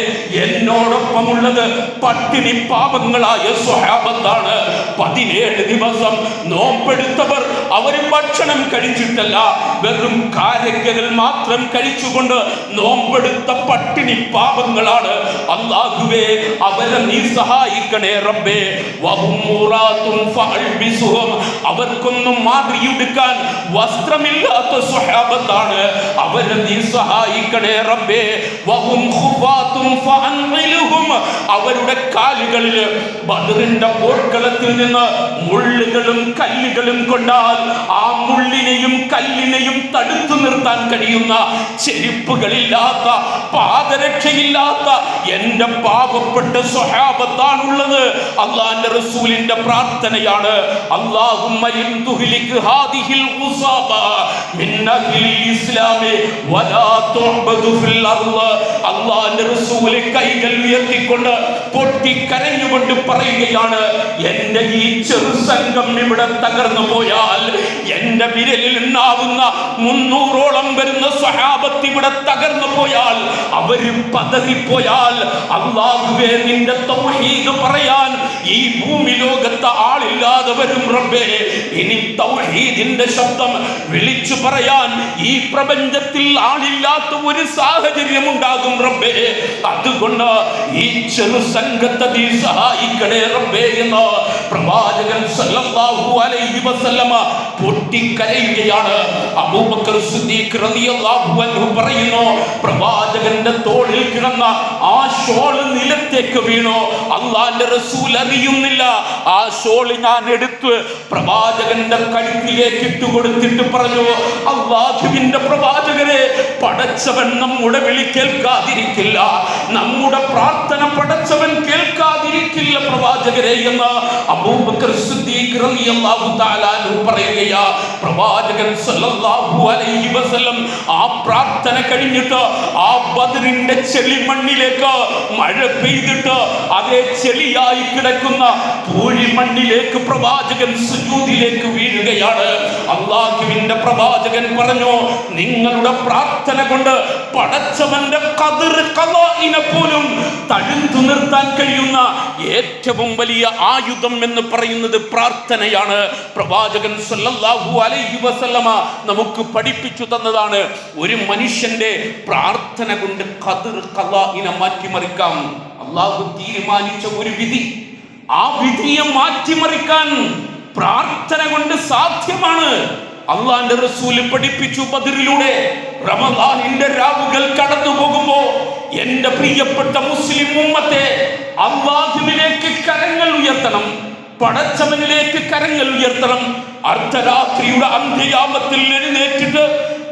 എന്നോടൊപ്പമുള്ളത് പട്ടിണി പാവങ്ങളായ സ്വഹാബത്താണ്. 17 ദിവസം നോമ്പെടുത്തവർ അവർ ഭക്ഷണം കഴിച്ചിട്ടല്ല, വെറും കാരക്കകൾ മാത്രം കഴിച്ചുകൊണ്ട് നോമ്പെടുത്ത പട്ടിണി പാവങ്ങളാണ്. അല്ലാഹുവേ, അവരെ നീ സഹായിക്കണേ റബ്ബേ. വഹുമുറാത്തുൻ ഫഅൽബിസുഹും. അവർക്കൊന്നും മാറിയെടുക്കാൻ വസ്ത്രമില്ലാത്ത സ്വഹാബത്താണ്. അവരെ നീ സഹായിക്കണേ റബ്ബേ. വഹും ഖുഫാത്തുൻ ഫഅൻഇലുഹും. അവരുടെ കാലുകളിൽ ബദറിന്റെ പോർക്കളത്തിൽ നിന്ന് മുള്ളുകളും കല്ലുകളും കൊണ്ടാൽ ആ മുള്ളിനെയും കല്ലിനെയും തടുത്തു നിർത്താൻ കഴിയുന്ന ചെരുപ്പുകളില്ലാത്ത പാദരക്ഷയില്ലാത്ത എന്റെ പാവപ്പെട്ട സ്വഹാബത്താണുള്ളത്. അല്ലാഹുവിന്റെ റസൂലിന്റെ പ്രാർത്ഥനയാണ്, അല്ലാഹുമ്മ ഇൻതുഹ്ലിക് ഹാദിഹിൽ ഉസാബ മിൻ അഹ്ലിൽ ഇസ്ലാമി വലാ തുഅബദു ഫിൽ അർള്. അല്ലാഹുവിന്റെ റസൂൽ കൈകൾ ഉയർത്തിക്കൊണ്ട് പൊട്ടിക്കരഞ്ഞുകൊണ്ട് പറയുകയാണ്, എന്റെ ഈ ചെറു സംഘം ഇവിടെ തകർന്നു പോയാൽ, എന്റെ വിരലിൽ ഉണ്ടാവുന്ന 300ഓളം വരുന്ന സ്വഹാബത്ത് ഇവിടെ തകർന്നു പോയാൽ, അവര് പതറിപ്പോയാൽ, അല്ലാഹുവേ, നിന്റെ തൗഹീദ് പറയാൻ ഈ ഭൂമി ലോകത്ത് ആളില്ലാതെ വരും റബ്ബേ. ഇനി തൗഹീദിന്റെ ശബ്ദം വിളിച്ചു പറയാൻ ഈ പ്രപഞ്ചത്തിൽ ആളില്ലാത്ത ഒരു സാഹചര്യം ഉണ്ടാകും റബ്ബേ. അതുകൊണ്ട് ഈ ചെറു സംഘത്തെ നീ സഹായിക്കണേ റബ്ബേ എന്ന് പ്രവാചകൻ സല്ലല്ലാഹു അലൈഹി വസല്ലമ പൊട്ടിക്കരയുകയാണ്. അബൂബക്കർ സിദ്ദീഖ് റളിയല്ലാഹു അൻഹു പറയുന്നു, പ്രവാചകന്റെ തോളിൽ കിടന്ന ആ ഷോൾ നിലത്തേക്ക് വീണു. അല്ലാഹുവിന്റെ റസൂൽ അറിയുന്നില്ല. ആ ഷോൾ ഞാൻ എടുത്ത് പ്രവാചകന്റെ കഴുത്തിലേക്ക് ഇട്ടുകൊടുത്തിട്ട് പറഞ്ഞു, അല്ലാഹുവിന്റെ പ്രവാചകരെ, പടച്ചവൻ നമ്മുടെ വിളി കേൾക്കാതിരിക്കില്ല, നമ്മുടെ പ്രാർത്ഥന പടച്ചവൻ കേൾക്കാതിരിക്കില്ല പ്രവാചകരെ എന്ന് അബൂബക്കർ സിദ്ദീഖ് റളിയല്ലാഹു തആല അൻഹു പറയുകയാ. പ്രവാചകൻ സല്ലല്ലാഹു അലൈഹി വസല്ലം ആ പ്രാർത്ഥന കഴിഞ്ഞിട്ട് ആ ബദറിന്റെ ചെളിമണ്ണിലേക്ക് മഴ പെയ്തിട്ട് അതേ ചെളിയായി കിടക്കുന്ന പൂഴിമണ്ണിലേക്ക് പ്രവാചകൻ സുജൂദിലേക്ക് വീഴുകയാണ്. അല്ലാഹുവിന്റെ പ്രവാചകൻ പറഞ്ഞു, നിങ്ങളുടെ പ്രാർത്ഥന കൊണ്ട് പടച്ചവന്റെ ഖദർ ഖളാഇനെ പോലും തടുത്തു നിർത്താൻ കഴിയുന്ന ഏറ്റവും വലിയ ആയുധം എന്ന് പറയുന്നത് പ്രാർത്ഥനയാണ്. പ്രവാചകൻ സല്ലല്ലാഹു അലൈഹി വസല്ലമ നമുക്ക് പഠിപ്പിച്ചു തന്നതാണ്, ഒരു മനുഷ്യന്റെ പ്രാർത്ഥന കൊണ്ട് ഖദർ ഖളാഇനെ മാറ്റിമറിക്കാം. അല്ലാഹു തീരുമാനിച്ച ഒരു വിധി, ആ വിധിയെ മാറ്റിമറിക്കാൻ പ്രാർത്ഥന കൊണ്ട് സാധ്യമാണ്. അള്ളാന്റെ റസൂൽ പഠിപ്പിച്ചു ബദറിലൂടെ. റമളാനിന്റെ രാവുകൾ കടന്നു പോകുമ്പോ എന്റെ പ്രിയപ്പെട്ട മുസ്ലിം ഉമ്മത്തെ അല്ലാഹുവിലേക്ക് കരങ്ങൾ ഉയർത്തണം, പടച്ചവനിലേക്ക് കരങ്ങൾ ഉയർത്തണം. അർദ്ധരാത്രിയുടെ അന്ത്യയാമത്തിൽ എഴുന്നേറ്റിട്ട്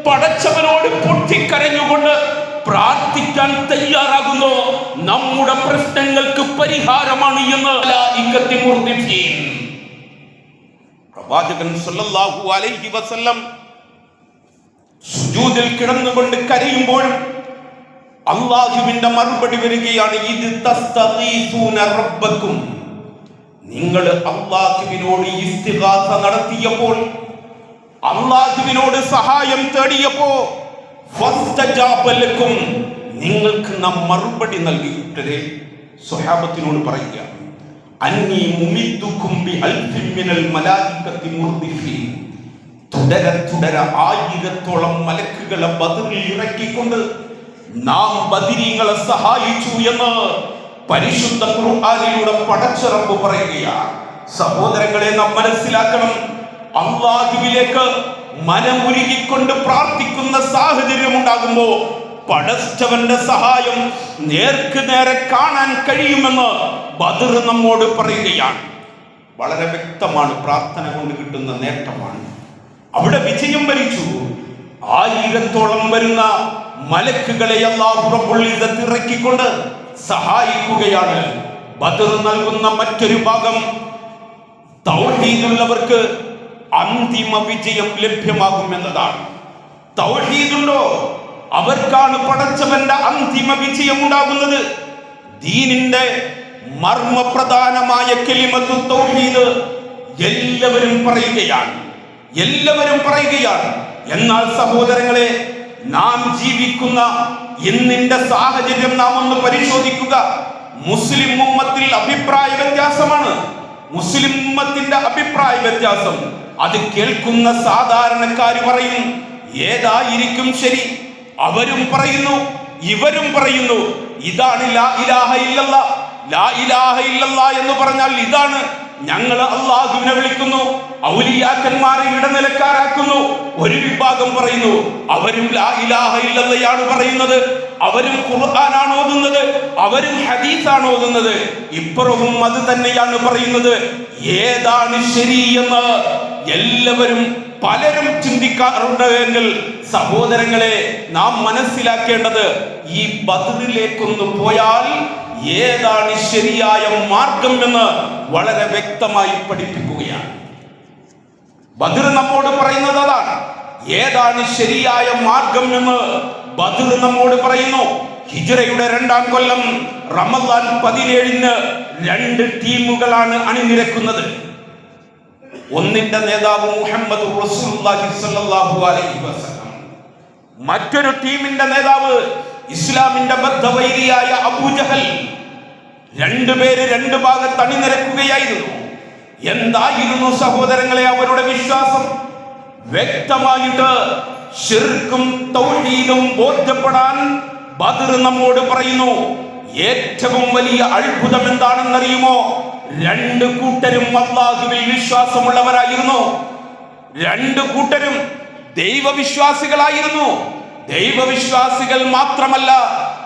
പടച്ചവനോട് പൊട്ടിക്കരഞ്ഞുകൊണ്ട് പ്രാർത്ഥിക്കാൻ തയ്യാറാകുന്നു. നമ്മുടെ പ്രശ്നങ്ങൾക്ക് പരിഹാരമാണ് എന്ന് പ്രവാചകൻ സല്ലല്ലാഹു അലൈഹി വസല്ലം സുജൂദിൽ കിടന്നുകൊണ്ട് കരയുമ്പോഴും അല്ലാഹുവിന്റെ മറുപടി വരികയാണ്, ഇത് തസ്തഗീസൂന റബ്ബക്കും. നിങ്ങൾ അല്ലാഹുവിനോട് ഇസ്തിഗാസ നടത്തിയപ്പോൾ, അല്ലാഹുവിനോട് സഹായം തേടിയപ്പോ ഫസ്തജാബ ലക്കും, നിങ്ങൾക്ക് നാം മറുപടി നൽകിയിട്ടേ. സ്വഹാബത്തിനോട് പറയുക, അന്നി മുമിദ്ദുക്കും ബി അൽഫിൻ മിനൽ മലായികത്തി മുർദിഫീൻ. തുടര 1000ഓളം മലക്കുകളെ ബദറിൽ ഇറക്കിക്കൊണ്ട് നാം ബദരീങ്ങളെ സഹായിച്ചു എന്ന് പരിശുദ്ധ ഖുർആനിലൂടെ പടച്ച റബ്ബ് പറയുകയാണ്. സഹോദരങ്ങളെ, നാം മനസ്സിലാക്കണം, അല്ലാഹുവിലേക്ക് മനമുരുകിക്കൊണ്ട് പ്രാർത്ഥിക്കുന്ന സാഹചര്യം ഉണ്ടാകുമ്പോ പടച്ചവന്റെ സഹായം നേർക്ക് നേരെ കാണാൻ കഴിയുമെന്ന് ബദർ നമ്മോട് പറയുകയാണ്. വളരെ വ്യക്തമാണ്. പ്രാർത്ഥന കൊണ്ട് കിട്ടുന്ന നേട്ടമാണ്. അവിടെ വിജയം വരിച്ചു. 1000-ഓളം വരുന്ന മലക്കുകളെ അല്ലാഹു റബ്ബുൽ ഇസ്സത്ത് ഇറക്കിക്കൊണ്ട് സഹായിക്കുകയാണ്. ബദർ നൽകുന്ന മറ്റൊരു ഭാഗം തൗഹീദുള്ളവർക്ക് അന്തിമ വിജയം ലഭ്യമാകുമെന്നതാണ്. തൗഹീദുണ്ടോ അവർക്കാണ് പടച്ചവന്റെ അന്തിമ വിജയം ഉണ്ടാകുന്നത്. ദീനിന്റെ മർമ്മപ്രധാനമായ കലിമത്തു തൗഹീദ് എല്ലാവരും പറയുകയാണ്. എന്നാൽ സഹോദരങ്ങളെ, നാം ജീവിക്കുന്ന ഇന്നിന്റെ സാഹചര്യം നാം ഒന്ന് പരിശോധിക്കുക. മുസ്ലിം ഉമ്മത്തിൽ അഭിപ്രായ വ്യത്യാസമാണ്. മുസ്ലിം ഉമ്മത്തിന്റെ അഭിപ്രായ വ്യത്യാസം അത് കേൾക്കുന്ന സാധാരണക്കാർ പറയും, ഏതായിരിക്കും ശരി? അവരും പറയുന്നു, ഇവരും പറയുന്നു. ഇതാണ് ലാ ഇലാഹ ഇല്ലല്ലാഹ്. ലാ ഇലാഹ ഇല്ലല്ലാഹ് എന്ന് പറഞ്ഞാൽ ഇതാണ്. ഞങ്ങൾ അല്ലാഹുവിനെ വിളിക്കുന്നു, ഔലിയാക്കന്മാരെ ഇടനിലക്കാരാക്കുന്നു. ഒരു വിഭാഗം പറയുന്നു അവരും ലാ ഇലാഹ ഇല്ലല്ലാഹയാണ് പറയുന്നത്, അവരും ഖുർആനാണ് ഓതുന്നത്, അവരും ഹദീസാണ് ഓതുന്നത്. ഇപ്പുറവും അത് തന്നെയാണ് പറയുന്നത്. ഏതാണ് ശരി എന്ന് എല്ലാവരും പലരും ചിന്തിക്കാറുണ്ട് എങ്കിൽ സഹോദരങ്ങളെ, നാം മനസ്സിലാക്കേണ്ടത് ഈ ബദറിലേക്കൊന്ന് പോയാൽ ഏതാണ് ശരിയായ മാർഗം എന്ന് വളരെ വ്യക്തമായി പഠിപ്പിക്കുകയാണ്. ബദർ നമ്മോട് പറയുന്നത് അതാണ്. ഏതാണ് ശരിയായ മാർഗം എന്ന് ബദർ നമ്മോട് പറയുന്നു. ഹിജ്റയുടെ 2-ാം കൊല്ലം റമദാൻ 17-ന് 2 ടീമുകളാണ് അണിനിരക്കുന്നത്. ഒന്നിന്റെ നേതാവ് മുഹമ്മദ് റസൂലുള്ളാഹി സ്വല്ലല്ലാഹു അലൈഹി വസല്ലം, മറ്റൊരു ടീമിന്റെ നേതാവ് ഇസ്ലാമിന്റെ ബദ്ധവൈരിയായ അബൂജഹൽ. രണ്ടുപേര് 2 ഭാഗത്ത് അണിനിരക്കുകയായിരുന്നു. എന്തായിരുന്നു സഹോദരങ്ങളെ അവരുടെ വിശ്വാസം? വ്യക്തമായിട്ട് ശിർക്കും തൗഹീദും ബോധ്യപ്പെടാൻ ബദർ നമ്മോട് പറയുന്നു. ഏറ്റവും വലിയ അത്ഭുതം എന്താണെന്നറിയുമോ? 2 കൂട്ടരും അല്ലാഹുവിൽ വിശ്വാസമുള്ളവരായിരുന്നു. 2 കൂട്ടരും ദൈവവിശ്വാസികളായിരുന്നു. ദൈവവിശ്വാസികൾ മാത്രമല്ല,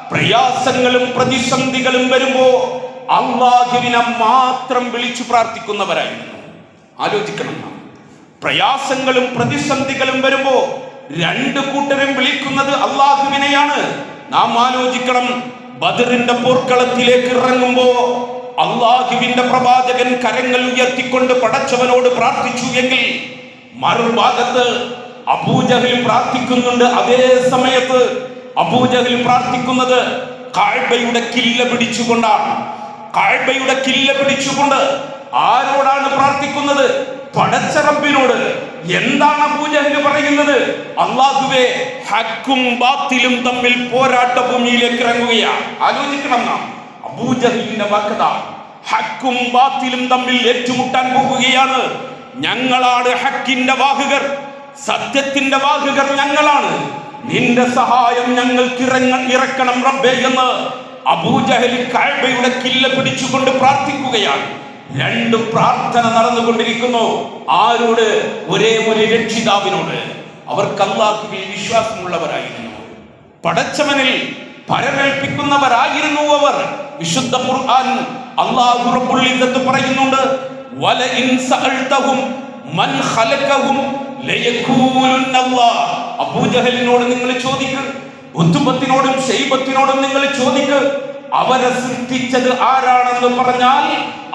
പ്രയാസങ്ങളും പ്രതിസന്ധികളും വരുമ്പോ അല്ലാഹുവിനെ മാത്രം വിളിച്ചു പ്രാർത്ഥിക്കുന്നവരായിരുന്നു. ആലോചിക്കണം, പ്രയാസങ്ങളും പ്രതിസന്ധികളും വരുമ്പോ 2 കൂട്ടരും വിളിക്കുന്നത് അല്ലാഹുവിനെയാണ്. നാം ആലോചിക്കണം, ബദറിന്റെ പോർക്കളത്തിലേക്ക് ഇറങ്ങുമ്പോ അല്ലാഹുവിന്റെ പ്രവാചകൻ കരങ്ങൾ ഉയർത്തിക്കൊണ്ട് പടച്ചവനോട് പ്രാർത്ഥിച്ചു എങ്കിൽ മറുഭാഗത്ത് അബൂജഹൽ പ്രാർത്ഥിക്കുന്നുണ്ട്. അതേ സമയത്ത് അബൂജഹൽ പ്രാർത്ഥിക്കുന്നത് കഅബയുടെ കില്ല പിടിച്ചുകൊണ്ടാണ്. കഅബയുടെ കില്ല പിടിച്ചുകൊണ്ട് ആരോടാണ് പ്രാർത്ഥിക്കുന്നത്? പടച്ച റബ്ബിനോട്. എന്താണ് അബൂജഹൽ പറയുന്നത്? അല്ലാഹുവേ, ഹക്കും ബാത്തിലും തമ്മിൽ പോരാട്ട ഭൂമിയിലേക്ക് ഇറങ്ങുകയാണ്. ആലോചിക്കണം, നാം അബൂജഹലിന്റെ വാക്കത, ഹക്കും ബാത്തിലും തമ്മിൽ ഏറ്റുമുട്ടാൻ പോകുകയാണ്. ഞങ്ങളാണ് ഹക്കിന്റെ വാഹകർ, സത്യത്തിന്റെ വാഹകർ ഞങ്ങളാണ്. നിന്റെ സഹായം ഞങ്ങൾക്ക് ഇറക്കണം റബ്ബേ എന്ന് അബൂജഹൽ കഅബയുടെ കില്ല പിടിച്ചുകൊണ്ട് പ്രാർത്ഥിക്കുകയാണ്. 2 പ്രാർത്ഥന നടന്നുകൊണ്ടിരിക്കുന്നു. ആരോട്? ഒരേ ഒരു രക്ഷിതാവിനോട്. അവർക്ക് അല്ലാഹുവിൽ വിശ്വാസമുള്ളവരായിരുന്നു. പടച്ചവനിൽ പരമേൽപ്പിക്കുന്നവരായിരുന്നു അവർ. വിശുദ്ധ ഖുർആൻ അല്ലാഹു റബ്ബുൽ ഇസ്സത്ത് പറയുന്നുണ്ട്, വലഇൻ സഅൽതഹും മൻ ഖലഖഹും ലയഖൂലുന്നല്ലാഹ്. അബൂജഹലിനോട് നിങ്ങൾ ചോദിക്ക്, ഉത്ബത്തിനോടും ശൈബത്തിനോടും നിങ്ങൾ ചോദിക്ക്, അവരെ സൃഷ്ടിച്ചത് ആരാണെന്ന് പറഞ്ഞാൽ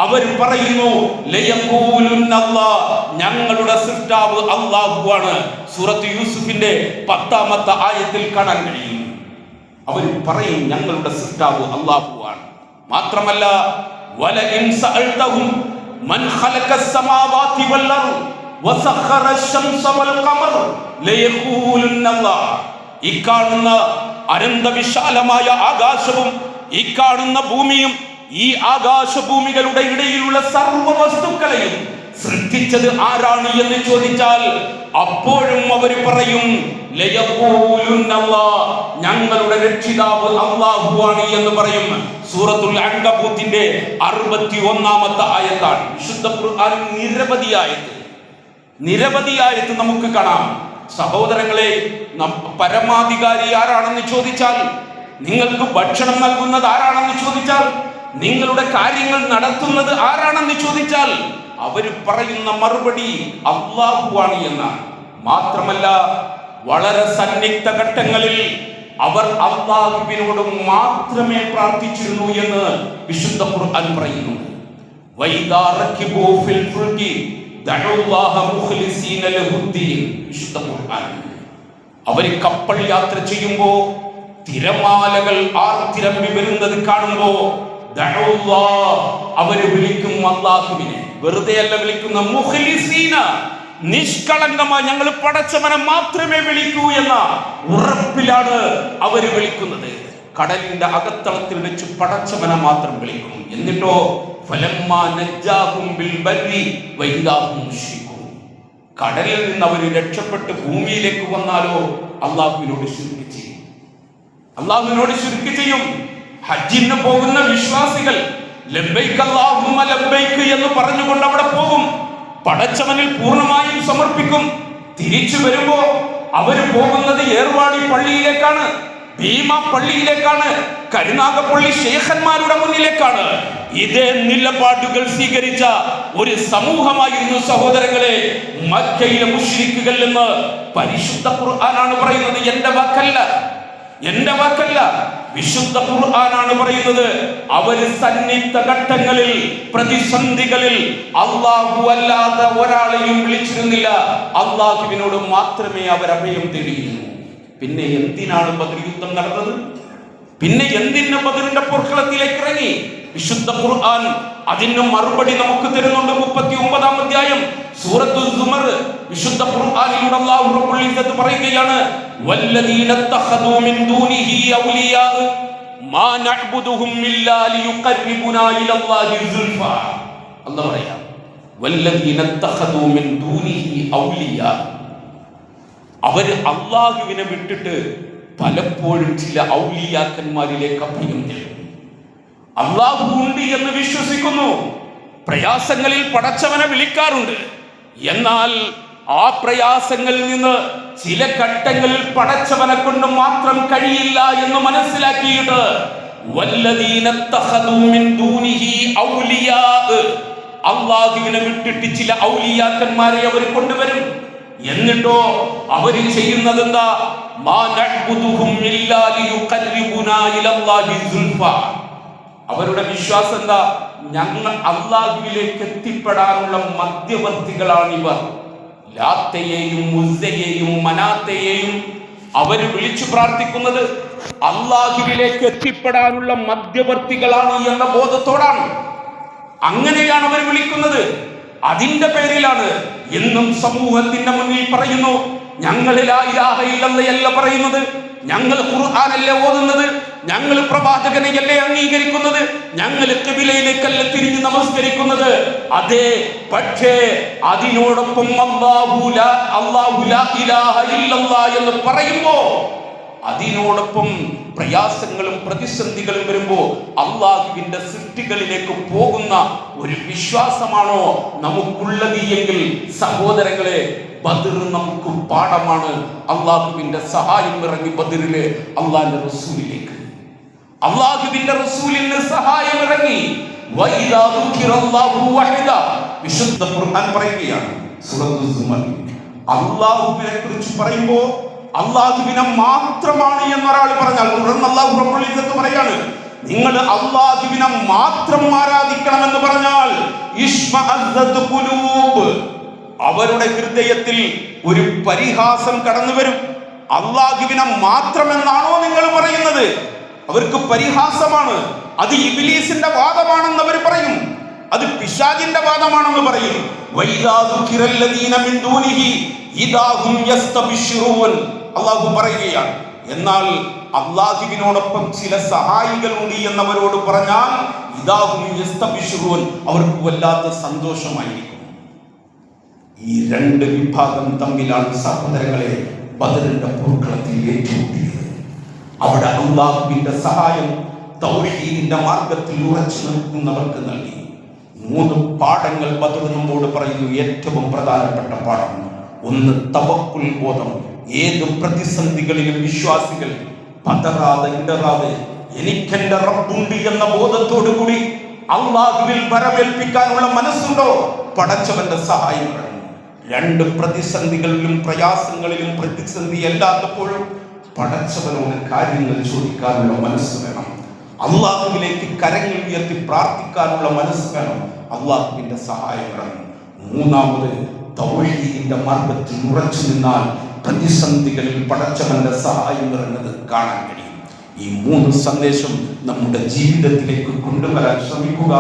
അവർ പറയുന്നു ലയഖൂലുന്നല്ലാഹ്, ഞങ്ങളുടെ സൃഷ്ടാവ് അല്ലാഹുവാണ്. സൂറത്ത് യൂസുഫിന്റെ 10-ാമത്തെ ആയത്തിൽ കാണാൻ കഴിയും. അവർ പറയും ഞങ്ങളുടെ സൃഷ്ടാവ് അല്ലാഹുവാണ്. മാത്രമല്ല, വലഇൻ സഅൽതഹും മൻ ഖലഖസ് സമാവാതി വൽ അർദ് വസഖറ അശ്-ശംസ വൽ ഖമർ ലയഖൂലുന്നല്ലാഹ്. ഈ കാണുന്ന അനന്തവിശാലമായ ആകാശവും ഈ കാണുന്ന ഭൂമിയും ഈ ആകാശഭൂമികളുടെ ഇടയിലുള്ള സർവ്വ വസ്തുക്കളെയും സൃഷ്ടിച്ചത് ആരാണ് എന്ന് ചോദിച്ചാൽ അപ്പോഴും അവർ പറയും ലയഖൂലുന്നല്ലാഹ്, ഞങ്ങളുടെ രക്ഷിതാവ് അല്ലാഹുവാണ് എന്ന് പറയും. സൂറത്തുൽ അൻകബൂത്തിന്റെ 61-ാമത്തെ ആയത്താണ്. വിശുദ്ധ ഖുർആൻ നിരവധി ആയത്ത് നമുക്ക് കാണാം. സഹോദരങ്ങളെ, പരമാധികാരി ആരാണെന്ന് ചോദിച്ചാൽ, നിങ്ങൾക്ക് ഭക്ഷണം നൽകുന്നത് ആരാണെന്ന് ചോദിച്ചാൽ, നിങ്ങളുടെ കാര്യങ്ങൾ നടത്തുന്നത് ആരാണെന്ന് ചോദിച്ചാൽ അവർ പറയുന്ന മറുപടി അല്ലാഹുവാണ് എന്നാണ്. മാത്രമല്ല വളരെ സന്നിഗ്ധ ഘട്ടങ്ങളിൽ അവർ അല്ലാഹുവിനോട് മാത്രമേ പ്രാർത്ഥിച്ചിരുന്നു എന്ന് വിശുദ്ധ ഖുർആൻ പറയുന്നുണ്ട്. വൈദാ റകിബൂ ഫിൽ ഫുൽകി ദഅല്ലാഹ മുഖ്ലിസീന ലഹുദ്ദീൻ. വിശുദ്ധ ഖുർആൻ. അവർ കപ്പൽ യാത്ര ചെയ്യുമ്പോ തിരമാലകൾ ആർത്തിരമ്പി വരുന്നത് കാണുമ്പോ അവര് വിളിക്കും അല്ലാഹുവിനെ. വെറുതെ അല്ല വിളിക്കുന്ന, മുഖ്ലിസീന, നിഷ്കളങ്കമായി ഞങ്ങൾ പടച്ചവനെ മാത്രമേ വിളിക്കൂ എന്ന ഉറപ്പിലാണ് അവര് വിളിക്കുന്നത്. കടലിന്റെ അകത്തളത്തിൽ വെച്ച് പടച്ചവനെ മാത്രം വിളിക്കും. എന്നിട്ടോ ഫലമ്മാ നജ്ജാഹും ബിൽ ബർരി വഇദാഹും മുശ്രികൂൻ. കടലിൽ നിന്ന് അവർ രക്ഷപ്പെട്ട് ഭൂമിയിലേക്ക് വന്നാലോ അല്ലാഹുവിനോട് ശിർക്ക് ചെയ്യും. അല്ലാഹുവിനോട് ശിർക്ക് ചെയ്യും. ഹജ്ജിന് പോകുന്ന വിശ്വാസികൾ ലബ്ബൈക അല്ലാഹുമ്മ ലബ്ബൈക എന്ന് പറഞ്ഞുകൊണ്ട് അവിടെ പോകും. പടച്ചവനിൽ പൂർണ്ണമായും സമർപ്പിക്കും. തിരിച്ചു വരുമ്പോ അവര് പോകുന്നത് ഏർവാടി പള്ളിയിലേക്കാണ്, ഭീമ പള്ളിയിലേക്കാണ്, കരുനാഗപ്പള്ളി ശേഖന്മാരുടെ മുന്നിലേക്കാണ്. ഇതേ നിലപാടുകൾ സ്വീകരിച്ച ഒരു സമൂഹമായിരുന്നു സഹോദരങ്ങളെ മക്കയിലെ മുശ്രിക്കുകൾ എന്ന് പരിശുദ്ധ ഖുർആനാണ് പറയുന്നത്. എന്റെ വാക്കല്ല, വിശുദ്ധ ഖുർആനാണ് പറയുന്നത്. അവര് സന്നിഗ്ധ ഘട്ടങ്ങളിൽ, പ്രതിസന്ധികളിൽ അല്ലാഹു അല്ലാതെ ഒരാളെയും വിളിച്ചിരുന്നില്ല. അല്ലാഹുവിനോട് മാത്രമേ അവർ അഭയം തേടിയിരുന്നു. പിന്നെ എന്തിനാണ് ബദർ യുദ്ധം നടന്നത്? പിന്നെ എന്തിന് ബദറിന്റെ പോർക്കളത്തിലേക്ക് ഇറങ്ങി? വിശുദ്ധ ഖുർആൻ അതിന് മറുപടി നമുക്ക് തരുന്നുണ്ട്. 39-ാം അധ്യായം സൂറത്തുൽ സുമർ. വിശുദ്ധ ഖുർആനിലൂടെ അല്ലാഹു റബ്ബുൽ ഇസ്സത്ത് പറയുകയാണ്, വല്ലദീന തഖദൂ മിൻ ദൂനിഹി ഔലിയാ മാ നഅ്ബുദുഹും ഇല്ലാ ലിയുഖർരിബുനാ ഇലല്ലാഹി സുൽഫാ. അല്ലാഹു പറയാ, വല്ലദീന തഖദൂ മിൻ ദൂനിഹി ഔലിയാ. അവര് അല്ലാഹുവിനെ വിട്ടിട്ട് പലപ്പോഴും ചില ഔലിയാക്കന്മാരിലേക്ക് അഭയം തേടും. അല്ലാഹു ഉണ്ട് എന്ന് വിശ്വസിക്കുന്നു, പ്രയാസങ്ങളിൽ പടച്ചവനെ വിളിക്കാറുണ്ട്. എന്നാൽ ആ പ്രയാസങ്ങളിൽ നിന്ന് ചില ഘട്ടങ്ങളിൽ പടച്ചവനെ കൊണ്ട് മാത്രം കഴിയില്ല എന്ന് മനസ്സിലാക്കിയിട്ട് വല്ലദീന തഖദൂ മിൻ ദൂനിഹി ഔലിയാ, അല്ലാഹുവിനെ വിട്ടിട്ട് ചില ഔലിയാക്കന്മാരെ അവർ കൊണ്ടുവരും. എന്നിട്ടോ അവര് ചെയ്യുന്നത് എന്താ? മാ നഅ്ബുദുഹും ഇല്ലാ ലിയുഖർരിബുനാ ഇലല്ലാഹി സുൽഫാ. അവരുടെ വിശ്വാസം എന്താ? ഞങ്ങൾ അല്ലാഹുവിലേക്ക് എത്തിപ്പെടാനുള്ള മധ്യവർത്തികളാണിവർ. ലാത്തയെയും ഉസ്സയെയും മനാത്തയെയും അവര് വിളിച്ചു പ്രാർത്ഥിക്കുന്നത് അല്ലാഹുവിലേക്ക് എത്തിപ്പെടാനുള്ള മധ്യവർത്തികളാണ് എന്ന ബോധത്തോടാണ്. അങ്ങനെയാണ് അവർ വിളിക്കുന്നത്. അതിന്റെ പേരിലാണ് എന്നും സമൂഹത്തിന്റെ മുന്നിൽ പറയുന്നു, ഞങ്ങൾ ലാ ഇലാഹ ഇല്ലല്ലാഹ് പറയുന്നത്, ഞങ്ങൾ ഖുർആനല്ലേ ഓതുന്നത്, ഞങ്ങൾ പ്രവാചകനെയല്ലേ അംഗീകരിക്കുന്നത്, ഞങ്ങൾ ഖിബിലയിലേക്കല്ല തിരിഞ്ഞ് നമസ്കരിക്കുന്നത്. അതെ, പക്ഷേ അതിനോടൊപ്പം അല്ലാഹു ലാ ഇലാഹ ഇല്ലല്ലാഹ് എന്ന് പറയുമ്പോ അതിനോടൊപ്പം പ്രയാസങ്ങളും പ്രതിസന്ധികളും വരുമ്പോ അല്ലാഹുവിന്റെ സൃഷ്ടികളിലേക്ക് പോകുന്ന ഒരു വിശ്വാസമാണോ നമുക്കുള്ളത് എങ്കിൽ സഹോദരങ്ങളെ, ബദർ നമുക്ക് പാഠമാണ്. അല്ലാഹുവിന്റെ സഹായം ഇറങ്ങി ബദറിലെ അല്ലാഹുവിന്റെ റസൂലിലേക്ക്. അല്ലാഹുവിന്റെ റസൂലിന് സഹായം ഇറങ്ങി. വഇദാ ദുകിറല്ലാഹു വഹദ. വിശുദ്ധ ഖുർആൻ പറയുകയാണ് സൂറത്തുൽ സുമർ. അല്ലാഹുവിനെ കുറിച്ച് പറയുമ്പോ അല്ലാഹുവിനെ മാത്രമാണ് എന്നൊരാൾ പറഞ്ഞാൽ, തുടർന്ന് അല്ലാഹു റബ്ബുൽ ഇസ്സത്ത് പറയാണ്, നിങ്ങൾ അല്ലാഹുവിനെ മാത്രം ആരാധിക്കണമെന്ന് പറഞ്ഞാൽ ഇശ്മഅസ്സത് ഖുലൂബ്, അവരുടെ ഹൃദയത്തിൽ ഒരു പരിഹാസം കടന്നു വരും. അല്ലാഹുവിനെ മാത്രമെന്നാണോ നിങ്ങൾ പറയുന്നത്? അവർക്ക് പരിഹാസമാണ്. അത് ഇബ്ലീസിന്റെ വാദമാണെന്ന് അവർ പറയും, അത് പിശാചിന്റെ വാദമാണെന്ന് പറയും. വൈദാ ദുകിറല്ലദീന മിൻ ദൂനിഹി ഇദാ ഹും യസ്തബിശിറൂൻ. അല്ലാഹു പറയുകയാണ്, എന്നാൽ അല്ലാഹുവിനോടൊപ്പം ചില സഹായികളുണ്ട് എന്നവരോട് പറഞ്ഞാൽ ഇദാ ഹും യസ്തബിശിറൂൻ, അവർക്ക് വല്ലാത്ത സന്തോഷമായിരിക്കും. ഈ രണ്ട് വിഭാഗം തമ്മിലാണ് സഹോദരങ്ങളെ ബദറിന്റെ പോർക്കളത്തിൽ ഏറ്റുമുട്ടിയത്. അവിടെ അല്ലാഹുവിന്റെ സഹായം തൗഹീദിന്റെ മാർഗത്തിൽ ഉറച്ചു നിൽക്കുന്നവർക്ക് നൽകി. 3 പാഠങ്ങൾ ബദർ നമ്മോട് പറയുന്നു. ഏറ്റവും പ്രധാനപ്പെട്ട പാഠം ഒന്ന്, തവക്കുൽ ബോധം. ഏത് പ്രതിസന്ധികളിലും വിശ്വാസികൾ പതറാതെ ഇടറാതെ എനിക്കെന്റെ റബ്ബുണ്ട് എന്ന ബോധത്തോടു കൂടി അള്ളാഹുവിൽ ഭരമേൽപ്പിക്കാനുള്ള മനസ്സുണ്ടോ? പടച്ചവന്റെ സഹായം വേണം. രണ്ട് പ്രതിസന്ധികളിലും പ്രയാസങ്ങളിലും പ്രതിസന്ധി അല്ലാത്തപ്പോഴും പടച്ചവനോട് കാര്യങ്ങൾ ചോദിക്കാനുള്ള മനസ്സ് വേണം. അള്ളാഹുവിലേക്ക് കരങ്ങൾ ഉയർത്തി പ്രാർത്ഥിക്കാനുള്ള മനസ്സ് വേണം. അള്ളാഹുവിന്റെ സഹായം വേണം. മൂന്നാമത്, തൗഹീദിന്റെ മാർഗത്തിൽ ഉറച്ചു നിന്നാൽ പ്രതിസന്ധികളിൽ പടച്ചവന്റെ സഹായം വരുന്നത് കാണാൻ കഴിയും. ഈ മൂന്ന് സന്ദേശം നമ്മുടെ ജീവിതത്തിലേക്ക് കൊണ്ടുവരാൻ ശ്രമിക്കുക.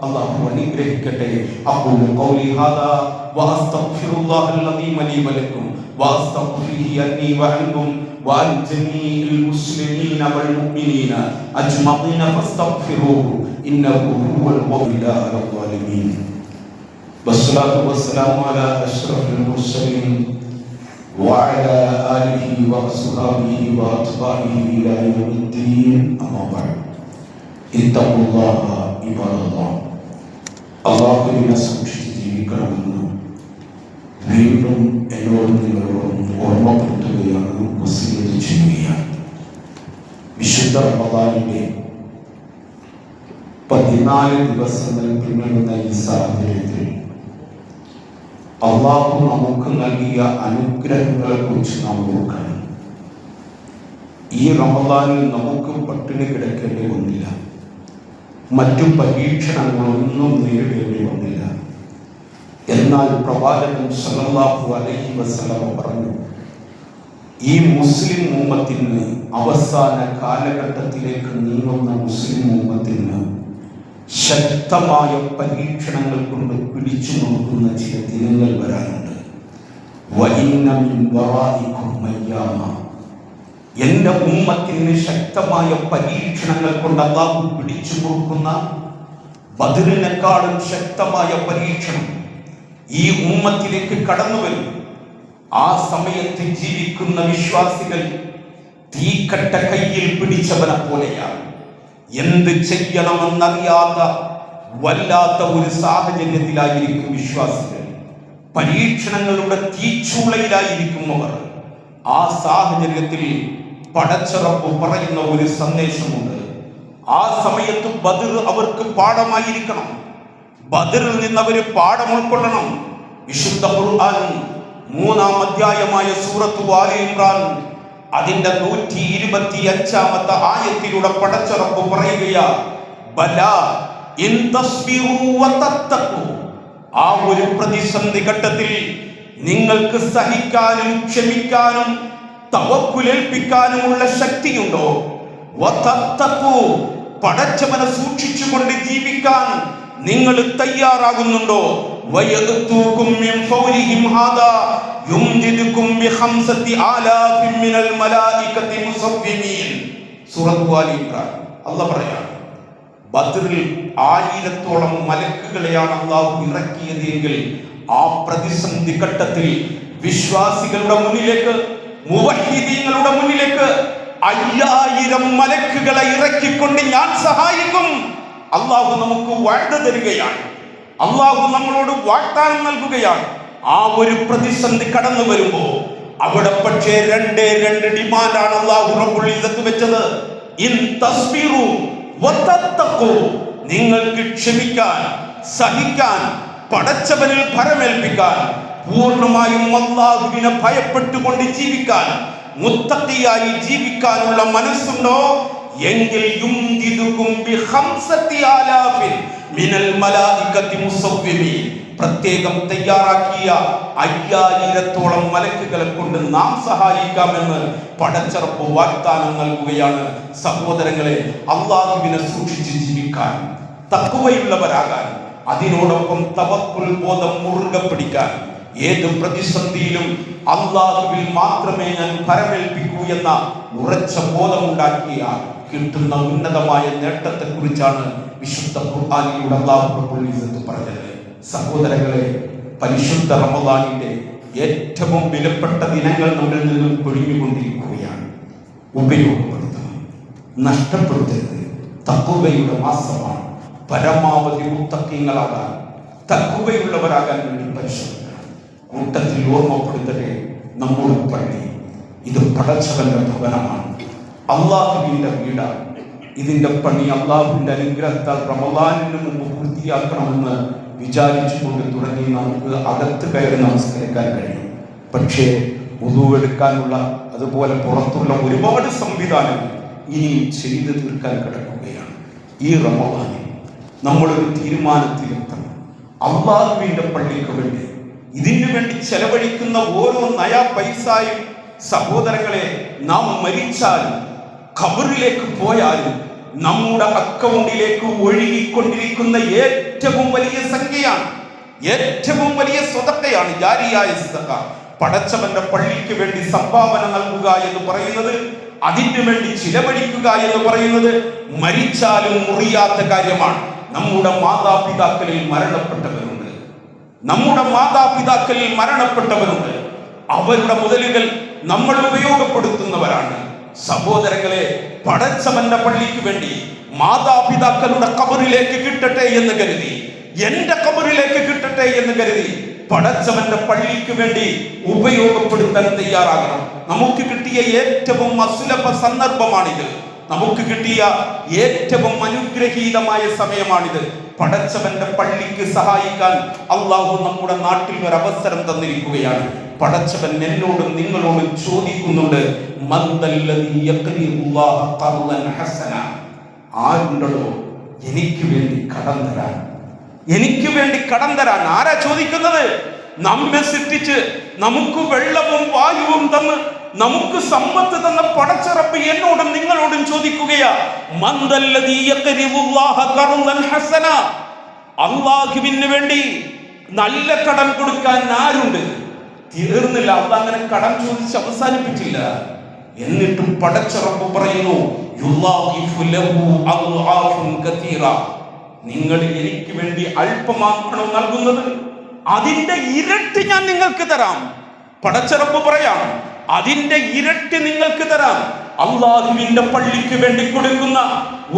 അല്ലാഹു അനുഗ്രഹിക്കട്ടെ. അഖൂലു ഖൗലി ഹാദാ വഅസ്തഗ്ഫിറുല്ലാഹൽ അലീമ ലീ വലക്കും വഅസ്തഗ്ഫിറുഹി അന്നി വഅൻകും വഅൻ ജമീഇൽ മുസ്ലിമീന വൽ മുഅ്മിനീന അജ്മഈന ഫസ്തഗ്ഫിറൂഹു ഇന്നഹു ഹുവൽ ഗഫൂറുർ റഹീം. വസ്സലാത്തു വസ്സലാമു അലാ അഷ്റഫിൽ മുർസലീൻ وعلى آله وأصحابه وأتباعه إلى يوم الدين أما بعد اتقوا الله عباد الله. അള്ളാഹുവിനെ സൂക്ഷിച്ച് ജീവിക്കണമെന്ന് വീണ്ടും എന്നോടും നിങ്ങളോടും ഓർമ്മപ്പെടുത്തുകയാണ്, വസിയത്ത് ചെയ്യുകയാണ്. വിശുദ്ധ റമദാനിന്റെ 14 ദിവസങ്ങൾ പിന്നിടുന്ന ഈ സാഹചര്യത്തിൽ അള്ളാഹു നമുക്ക് നൽകിയ അനുഗ്രഹങ്ങളെ കുറിച്ച് നാം ഓർക്കണം. ഈ റമദാനിൽ നമുക്ക് പട്ടിണി കിടക്കേണ്ടി വന്നില്ല, മറ്റു പരീക്ഷണങ്ങളൊന്നും നേരിടേണ്ടി വന്നില്ല. എന്നാൽ പ്രവാചകൻ സല്ലല്ലാഹു അലൈഹി വസല്ലം പറഞ്ഞു, ഈ മുസ്ലിം ഉമ്മത്തിന്, അവസാന കാലഘട്ടത്തിലേക്ക് നീങ്ങുന്ന മുസ്ലിം ഉമ്മത്തിന് ശക്തമായ പരീക്ഷണങ്ങൾ കൊണ്ട് പിടിച്ചു നോക്കുന്ന ചില ദിനങ്ങൾ വരാനുണ്ട്. എന്റെ ഉമ്മത്തിന് ശക്തമായ പരീക്ഷണങ്ങൾ കൊണ്ട് അല്ലാഹു പിടിച്ചു നോക്കുന്ന, ബദറിനെക്കാളും ശക്തമായ പരീക്ഷണം ഈ ഉമ്മത്തിലേക്ക് കടന്നു വരും. ആ സമയത്ത് ജീവിക്കുന്ന വിശ്വാസികൾ തീക്കട്ട കയ്യിൽ പിടിച്ചവനെ പോലെയാണ്. എന്ത് ചെയ്യണമെന്നറിയാത്ത വല്ലാത്ത ഒരു സാഹചര്യത്തിലായിരിക്കും വിശ്വാസികൾ. പരീക്ഷണങ്ങളുടെ തീച്ചൂളയിലായിരിക്കും അവർ. ആ സാഹചര്യത്തിൽ പടച്ച റബ്ബ് പറയുന്ന ഒരു സന്ദേശമുണ്ട്. ആ സമയത്ത് ബദർ അവർക്ക് പാഠമായിരിക്കണം. ബദറിൽ നിന്ന് അവർ പാഠം ഉൾക്കൊള്ളണം. വിശുദ്ധ ഖുർആൻ 3-ാം അധ്യായമായ സൂറത്ത് ആല ഇംറാൻ അതിന്റെ 125-ാമത്തെ ആയത്തിലൂടെ പടച്ച റബ്ബ് പറയുകയാ, ബലാ ഇൻ തസ്ബിറൂ വതത്തഖൂ. ആ ഒരു പ്രതിസന്ധി ഘട്ടത്തിൽ നിങ്ങൾക്ക് സഹിക്കാനും ക്ഷമിക്കാനും തവക്കുലേൽപ്പിക്കാനുമുള്ള ശക്തിയുണ്ടോ? വതത്തഖൂ, പടച്ചവനെ സൂക്ഷിച്ചുകൊണ്ട് ജീവിക്കാൻ നിങ്ങൾ തയ്യാറാകുന്നുണ്ടോ? വയഅതൂകും മിൻ ഫൗരിഹിം ഹാദാ യുംദിദുകും ബിഖംസതി ആലാഫിൻ മിനൽ മലായികതി മുസവ്വിമീൻ. സൂറത്ത് ആല ഇംറാൻ. അല്ലാഹു പറയാണ്, ബദറിൽ 1000-ഓളം മലക്കുകളെയാണ് അല്ലാഹു ഇറക്കിയത് എങ്കിൽ ആ പ്രതിസന്ധി ഘട്ടത്തിൽ വിശ്വാസികളുടെ മുന്നിലേക്ക്, മുവഹ്ഹിദീങ്ങളുടെ മുന്നിലേക്ക് 5000 മലക്കുകളെ ഇറക്കിക്കൊണ്ട് ഞാൻ സഹായിക്കും. അല്ലാഹു നമുക്ക് വാഴ്ച തരികയാണ്. അല്ലാഹു നമ്മളോട് വാഗ്ദാനം നൽകുകയാണ്. ആ ഒരു പ്രതിസന്ധി കടന്നു വരുമ്പോ അവിടെ പക്ഷേ രണ്ട് ഡിമാൻഡാണ് അല്ലാഹു റബ്ബുൽ ഇസ്സത്ത് വെച്ചത്. ഇൻ തസ്ബിറു വതത്തഖൂ, നിങ്ങൾക്ക് ക്ഷമിക്കാൻ, സഹിക്കാൻ, പടച്ചവനിൽ ഭരമേൽപ്പിക്കാൻ, പൂർണ്ണമായും അല്ലാഹുവിനെ ഭയപ്പെട്ടുകൊണ്ട് ജീവിക്കാൻ, മുത്തഖിയായി ജീവിക്കാനുള്ള മനസ്സുണ്ടോ എങ്കിൽ യുംദിദുകും ബിഖംസതി ആലാഫിൻ മിനൽ മലായികതി മുസവ്വിമീൻ, പ്രത്യേകം തയ്യാറാക്കിയ 5000-ഓളം മലക്കുകളെ കൊണ്ട് നാം സഹായിക്കാമെന്ന് പടച്ച റബ്ബ് വാഗ്ദാനം നൽകുകയാണ്. സഹോദരങ്ങളെ, അല്ലാഹുവിനെ സൂക്ഷിച്ച് ജീവിക്കാൻ, തഖ്വയുള്ളവരാകാൻ, അതിനോടൊപ്പം തവക്കുൽ ബോധം മുറുകെ പിടിക്കാൻ, ഏത് പ്രതിസന്ധിയിലും അല്ലാഹുവിൽ മാത്രമേ ഞാൻ ഭരമേൽപ്പിക്കൂ എന്ന ഉറച്ച ബോധമുണ്ടാക്കിയ കിട്ടുന്ന ഉന്നതമായ നേട്ടത്തെ കുറിച്ചാണ് വിശുദ്ധ ഖുർആനിലൂടെ അല്ലാഹു റബ്ബുൽ ഇസ്സത്ത് പറഞ്ഞത്. സഹോദരങ്ങളെ, പരിശുദ്ധ റമദാനിന്റെ ഏറ്റവും വിലപ്പെട്ട ദിനങ്ങൾ നമ്മിൽ നിന്നും കൊഴിഞ്ഞുകൊണ്ടിരിക്കുകയാണ്. ഉപയോഗപ്പെടുത്തണം, നഷ്ടപ്പെടുത്തരുത്. തഖ്വയുടെ മാസമാണ്. പരമാവധി മുത്തഖീങ്ങളാകാൻ, തഖ്വയുള്ളവരാകാൻ വേണ്ടി പരിശ്രമിക്കണം. കൂട്ടത്തിൽ ഓർമ്മപ്പെടുത്തട്ടെ, നമ്മുടെ പള്ളി ഇത് പടച്ചവന്റെ ഭവനമാണ്, അല്ലാഹുവിന്റെ വീടാണ്. ഇതിൻ്റെ പണി അള്ളാഹുവിൻ്റെ അനുഗ്രഹത്താൽ റമദാനിന് മുമ്പ് പൂർത്തിയാക്കണമെന്ന് വിചാരിച്ചുകൊണ്ട് തുടങ്ങി നമുക്ക് അകത്ത് കയറി നമസ്കരിക്കാൻ കഴിയും. പക്ഷേ വുദൂ എടുക്കാനുള്ള അതുപോലെ പുറത്തുള്ള ഒരുപാട് സംവിധാനങ്ങൾ ഇനിയും ചെയ്തു തീർക്കാൻ കിടക്കുകയാണ്. ഈ റമദാനിൽ നമ്മളൊരു തീരുമാനത്തിലെത്തണം. അള്ളാഹുവിൻ്റെ പള്ളിക്ക് വേണ്ടി ഇതിനു വേണ്ടി ചെലവഴിക്കുന്ന ഓരോ നയാ പൈസയും സഹോദരങ്ങളെ, നാം മരിച്ചാൽ ഖബറിലേക്ക് പോയാലും നമ്മുടെ അക്കൗണ്ടിലേക്ക് ഒഴുകിക്കൊണ്ടിരിക്കുന്ന ഏറ്റവും വലിയ സംഖ്യയാണ്, ഏറ്റവും വലിയ സ്വതക്കയാണ് ജാരിയായ സദഖ. പടച്ചവന്റെ പള്ളിക്ക് വേണ്ടി സംഭാവന നൽകുക എന്ന് പറയുന്നത്, അതിനു വേണ്ടി ചിലവഴിക്കുക എന്ന് പറയുന്നത് മരിച്ചാലും മുറിയാത്ത കാര്യമാണ്. നമ്മുടെ മാതാപിതാക്കളിൽ മരണപ്പെട്ടവരുണ്ട്, നമ്മുടെ മാതാപിതാക്കളിൽ മരണപ്പെട്ടവരുണ്ട്. അവരുടെ മുതലുകൾ നമ്മൾ ഉപയോഗപ്പെടുത്തുന്നവരാണ്. സഹോദരങ്ങളെ, പടച്ചവന്റെ പള്ളിക്ക് വേണ്ടി മാതാപിതാക്കളുടെ ഖബറിലേക്ക് കിട്ടട്ടെ എന്ന് കരുതി, എന്റെ ഖബറിലേക്ക് കിട്ടട്ടെ എന്ന് കരുതി പടച്ചവന്റെ പള്ളിക്ക് വേണ്ടി ഉപയോഗപ്പെടുത്താൻ തയ്യാറാകണം. നമുക്ക് കിട്ടിയ ഏറ്റവും അസുലഭ സന്ദർഭമാണിത്, നമുക്ക് കിട്ടിയ ഏറ്റവും അനുഗ്രഹീതമായ സമയമാണിത്. പടച്ചവന്റെ പള്ളിക്ക് സഹായിക്കാൻ അള്ളാഹു നമ്മുടെ നാട്ടിൽ ഒരു അവസരം തന്നിരിക്കുകയാണ്. പടച്ചവൻ എന്നോടും നിങ്ങളോടും ചോദിക്കുന്നുണ്ട്, ആരുണ്ടോ എനിക്ക് വേണ്ടി കടം തരാൻ, എനിക്ക് വേണ്ടി കടം തരാൻ? ആരാ ചോദിക്കുന്നത്? നമ്മെ സൃഷ്ടിച്ച് നമുക്ക് വെള്ളവും വായുവും തന്ന് നമുക്ക് സമ്പത്ത് തന്ന പടച്ച റബ്ബ് എന്നോടും നിങ്ങളോടും ചോദിക്കുകയാ, അള്ളാഹുവിന് വേണ്ടി നല്ല കടം കൊടുക്കാൻ ആരുണ്ട്? തീർന്നില്ല. അള്ളാഹ് അങ്ങനെ കടം ചോദിച്ച് അവസാനിപ്പിച്ചില്ല. എന്നിട്ടും പടച്ച റബ്ബ് പറയുന്നു, നിങ്ങൾ എനിക്ക് വേണ്ടി അല്പമാണോ നൽകുന്നത്? അതിന്റെ ഇരട്ടി ഞാൻ നിങ്ങൾക്ക് തരാം. പടച്ച റബ്ബ് പറയാം, അതിന്റെ ഇരട്ടി നിങ്ങൾക്ക് തരാം. അള്ളാഹുവിന്റെ പള്ളിക്ക് വേണ്ടി കൊടുക്കുന്ന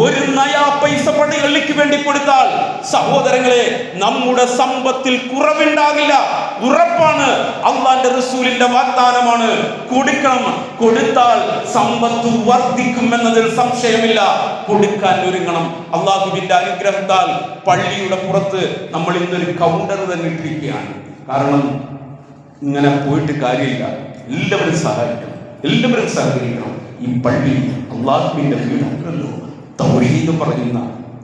ഒരു നയാ പൈസ പള്ളിക്ക് വേണ്ടി കൊടുത്താൽ സഹോദരങ്ങളെ, നമ്മുടെ സമ്പത്തിൽ കുറവുണ്ടാകില്ല. ഉറപ്പാണ്, അള്ളാന്റെ റസൂലിന്റെ വാഗ്ദാനമാണ്. കൊടുക്കണം, കൊടുത്താൽ സമ്പത്ത് വർദ്ധിക്കും എന്നതിൽ സംശയമില്ല. കൊടുക്കാൻ ഒരുങ്ങണം. അള്ളാഹുവിന്റെ അനുഗ്രഹത്താൽ പള്ളിയുടെ പുറത്ത് നമ്മൾ ഇന്നൊരു കൗണ്ടർ തന്നെ ഇട്ടിരിക്കുകയാണ്. കാരണം ഇങ്ങനെ പോയിട്ട് കാര്യമില്ല, എല്ലാവരും സഹായിക്കണം, എല്ലാവരും സഹകരിക്കണം. ഈ പള്ളി അള്ളാഹുവിന്റെ വീടല്ലോ, തൗഹീദ് പറയുന്ന,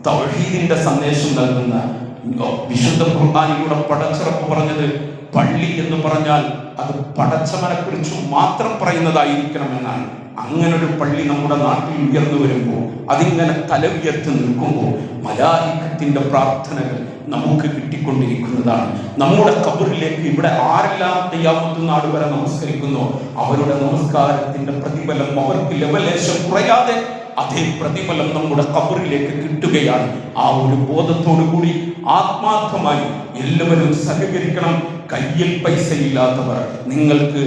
തൗഹീദിന്റെ സന്ദേശം നൽകുന്ന വിശുദ്ധ ഖുർആനിലൂടെ പടച്ചറപ്പ് പറഞ്ഞത്, പള്ളി എന്ന് പറഞ്ഞാൽ അത് പടച്ചവനെ കുറിച്ച് മാത്രം പറയുന്നതായിരിക്കണമെന്നാണ്. അങ്ങനൊരു പള്ളി നമ്മുടെ നാട്ടിൽ ഉയർന്നു വരുമ്പോൾ, അതിങ്ങനെ തല ഉയർത്തി നിൽക്കുമ്പോൾ മലായികത്തിന്റെ പ്രാർത്ഥനകൾ നമുക്ക് കിട്ടിക്കൊണ്ടിരിക്കുന്നതാണ്. നമ്മുടെ ഖബറിലേക്ക് ഇവിടെ ആരെല്ലാം ഖിയാമത്ത് നാൾ വരെ നമസ്കരിക്കുന്നു, അവരുടെ നമസ്കാരത്തിന്റെ പ്രതിഫലം അവർക്ക് ലവലേശം കുറയാതെ അതേ പ്രതിഫലം നമ്മുടെ ഖബറിലേക്ക് കിട്ടുകയാണ്. ആ ഒരു ബോധത്തോടു കൂടി ആത്മാർത്ഥമായി എല്ലാവരും സഹകരിക്കണം. കയ്യിൽ പൈസ ഇല്ലാത്തവർ, നിങ്ങൾക്ക്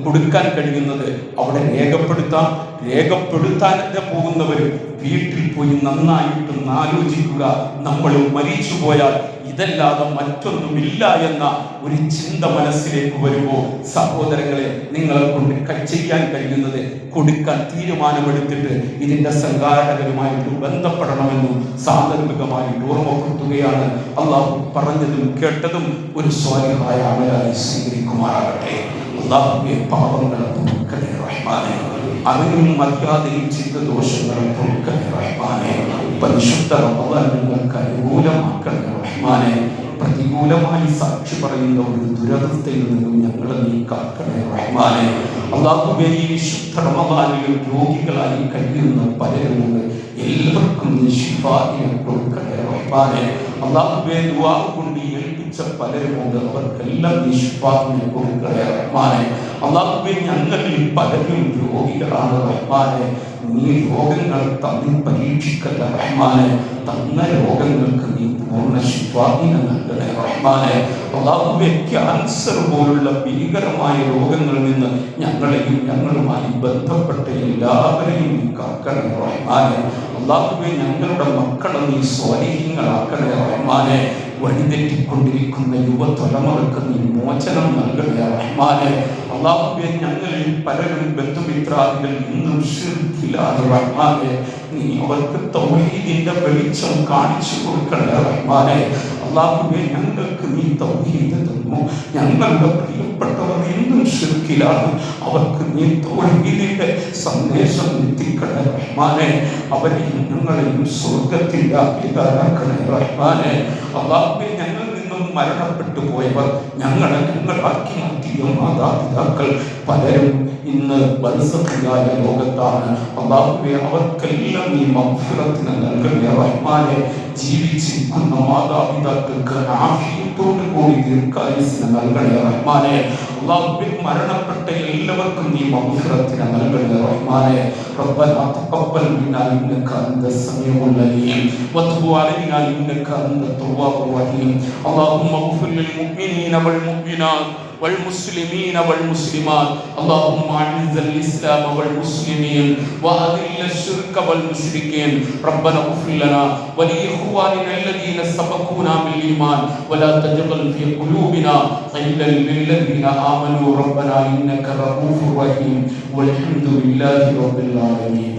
കൊടുക്കാൻ കഴിയുന്നത് അവിടെ രേഖപ്പെടുത്താം. രേഖപ്പെടുത്താനൊക്കെ പോകുന്നവരും വീട്ടിൽ പോയി നന്നായിട്ടൊന്ന് ആലോചിക്കുക. നമ്മൾ മരിച്ചു പോയാൽ ഇതല്ലാതെ മറ്റൊന്നുമില്ല എന്ന ഒരു ചിന്ത മനസ്സിലേക്ക് വരുമ്പോൾ സഹോദരങ്ങളെ, നിങ്ങളെ കൊണ്ട് ചെയ്യാൻ കഴിയുന്നത് കൊടുക്കാൻ തീരുമാനമെടുത്തിട്ട് ഇതിന്റെ സംഘാടകരുമായിട്ട് ബന്ധപ്പെടണമെന്നും സാന്ദർഭികമായി ഓർമ്മപ്പെടുത്തുകയാണ്. അള്ളാഹു പറഞ്ഞതും കേട്ടതും ഒരു സ്വാലിഹായ അമലായി സ്വീകരിക്കുമാറാകട്ടെ. അള്ളാഹുവേ, പാപങ്ങളെ പൊറുക്കണേ റഹ്മാനേ, അറിവും മര്യാദയും ചെയ്ത ദോഷങ്ങളും പൊറുക്കണേ റഹ്മാനേ. പരിശുദ്ധ റമദാൻ നിങ്ങൾക്ക് അനുകൂലമാക്കണേ റഹ്മാനേ. പ്രതികൂലമായി സാക്ഷി പറയുന്ന ഒരു ദുരവസ്ഥയിൽ നിന്നും ഞങ്ങളെ നീ കാക്കണേ റഹ്മാനേ. അല്ലാഹുവേ, ഈ വിശുദ്ധ റമദാനിൽ രോഗികളായി കഴിയുന്ന പലരുമുണ്ട്. എല്ലാവർക്കും നീ ശിഫാഇനെ കൊടുക്കണേ റഹ്മാനേ. അല്ലാഹുവേ, ദുആ കൊണ്ട് ഏൽപ്പിച്ച പലരുമുണ്ട്. അവർക്കെല്ലാം നീ ശിഫാഇനെ കൊടുക്കണേ റഹ്മാനേ. അല്ലാഹുവേ, ഞങ്ങളിൽ പലരും രോഗികളാണ് റഹ്മാനേ. നീ രോഗങ്ങൾ തമ്മിൽ പരീക്ഷിക്കല്ല റഹ്മാനേ. തന്ന രോഗങ്ങൾക്ക് നീ പൂർണ്ണ ശിഫാഇനെ നൽകണേ റഹ്മാനേ. അല്ലാഹുവേ, ക്യാൻസർ പോലുള്ള ഭീകരമായ രോഗങ്ങളിൽ നിന്ന് ഞങ്ങളെയും ഞങ്ങളുമായി ബന്ധപ്പെട്ട എല്ലാവരെയും നീ കാക്കണേ റഹ്മാനേ. അല്ലാഹുവേ, ഞങ്ങളുടെ മക്കളെ നീ സ്വാലിഹീങ്ങളാക്കണേ റഹ്മാനേ. വഴിതെറ്റിക്കൊണ്ടിരിക്കുന്ന യുവതലമുറക്ക് നീ മോചനം നൽകണേ റഹ്മാനെ. അല്ലാഹുവേ, ഞങ്ങളിൽ പലരും ബന്ധുമിത്രാദികൾ ഇന്നും ശിർക്കിലാണ് റഹ്മാനെ. നീ അവർക്ക് തൗഹീദിന്റെ വെളിച്ചം കാണിച്ചു കൊടുക്കണേ റഹ്മാനെ. അല്ലാഹുവേ, ഞങ്ങൾക്ക് നീ തൗഹീദ് തന്നു. ഞങ്ങളുടെ പ്രിയപ്പെട്ടവർ ഇന്നും ശിർക്കിലാണ്. അവർക്ക് നീ തൗഹീദിന്റെ സന്ദേശം എത്തിക്കണേ റഹ്മാനെ. അവരെയും ഞങ്ങളെയും സ്വർഗത്തിന്റെ അഭികാരാക്കണേ റഹ്മാനെ. അല്ലാഹുവേ, ഞങ്ങളിൽ നിന്നും മരണപ്പെട്ടു പോയവർ, ഞങ്ങളാക്കി മാറ്റിയ മാതാപിതാക്കൾ പലരും ഇന്ന് ബർസഖിയായ ലോകത്താണ്. അല്ലാഹുവേ, അവർക്കെല്ലാം നീ മഗ്ഫിറത്തിനെ നൽകണേ റഹ്മാനെ. ജീവിച്ചിരിക്കുന്ന മാതാപിതാക്കൾക്ക് ആഫിയത്തോടു കൂടി ദീർഘായുസ്സിനെ നൽകണേ റഹ്മാനെ. അല്ലാഹുവേ, മരണപ്പെട്ട എല്ലാവർക്കും നീ മഗ്ഫിറത്തിനെ നൽകണേ റഹ്മാനെ. ربنا تقبل منا انك انت السميع العليم وتب علينا انك انت التواب الرحيم. اللهم اغفر للمؤمنين والمؤمنات والمسلمين والمسلمات. اللهم اعز الاسلام والمسلمين واذل الشرك والمشركين. ربنا اغفر لنا ولاخواننا الذين سبقونا بالايمان ولا تجعل في قلوبنا غلا للذين امنوا. ربنا انك رؤوف رحيم والحمد لله رب العالمين.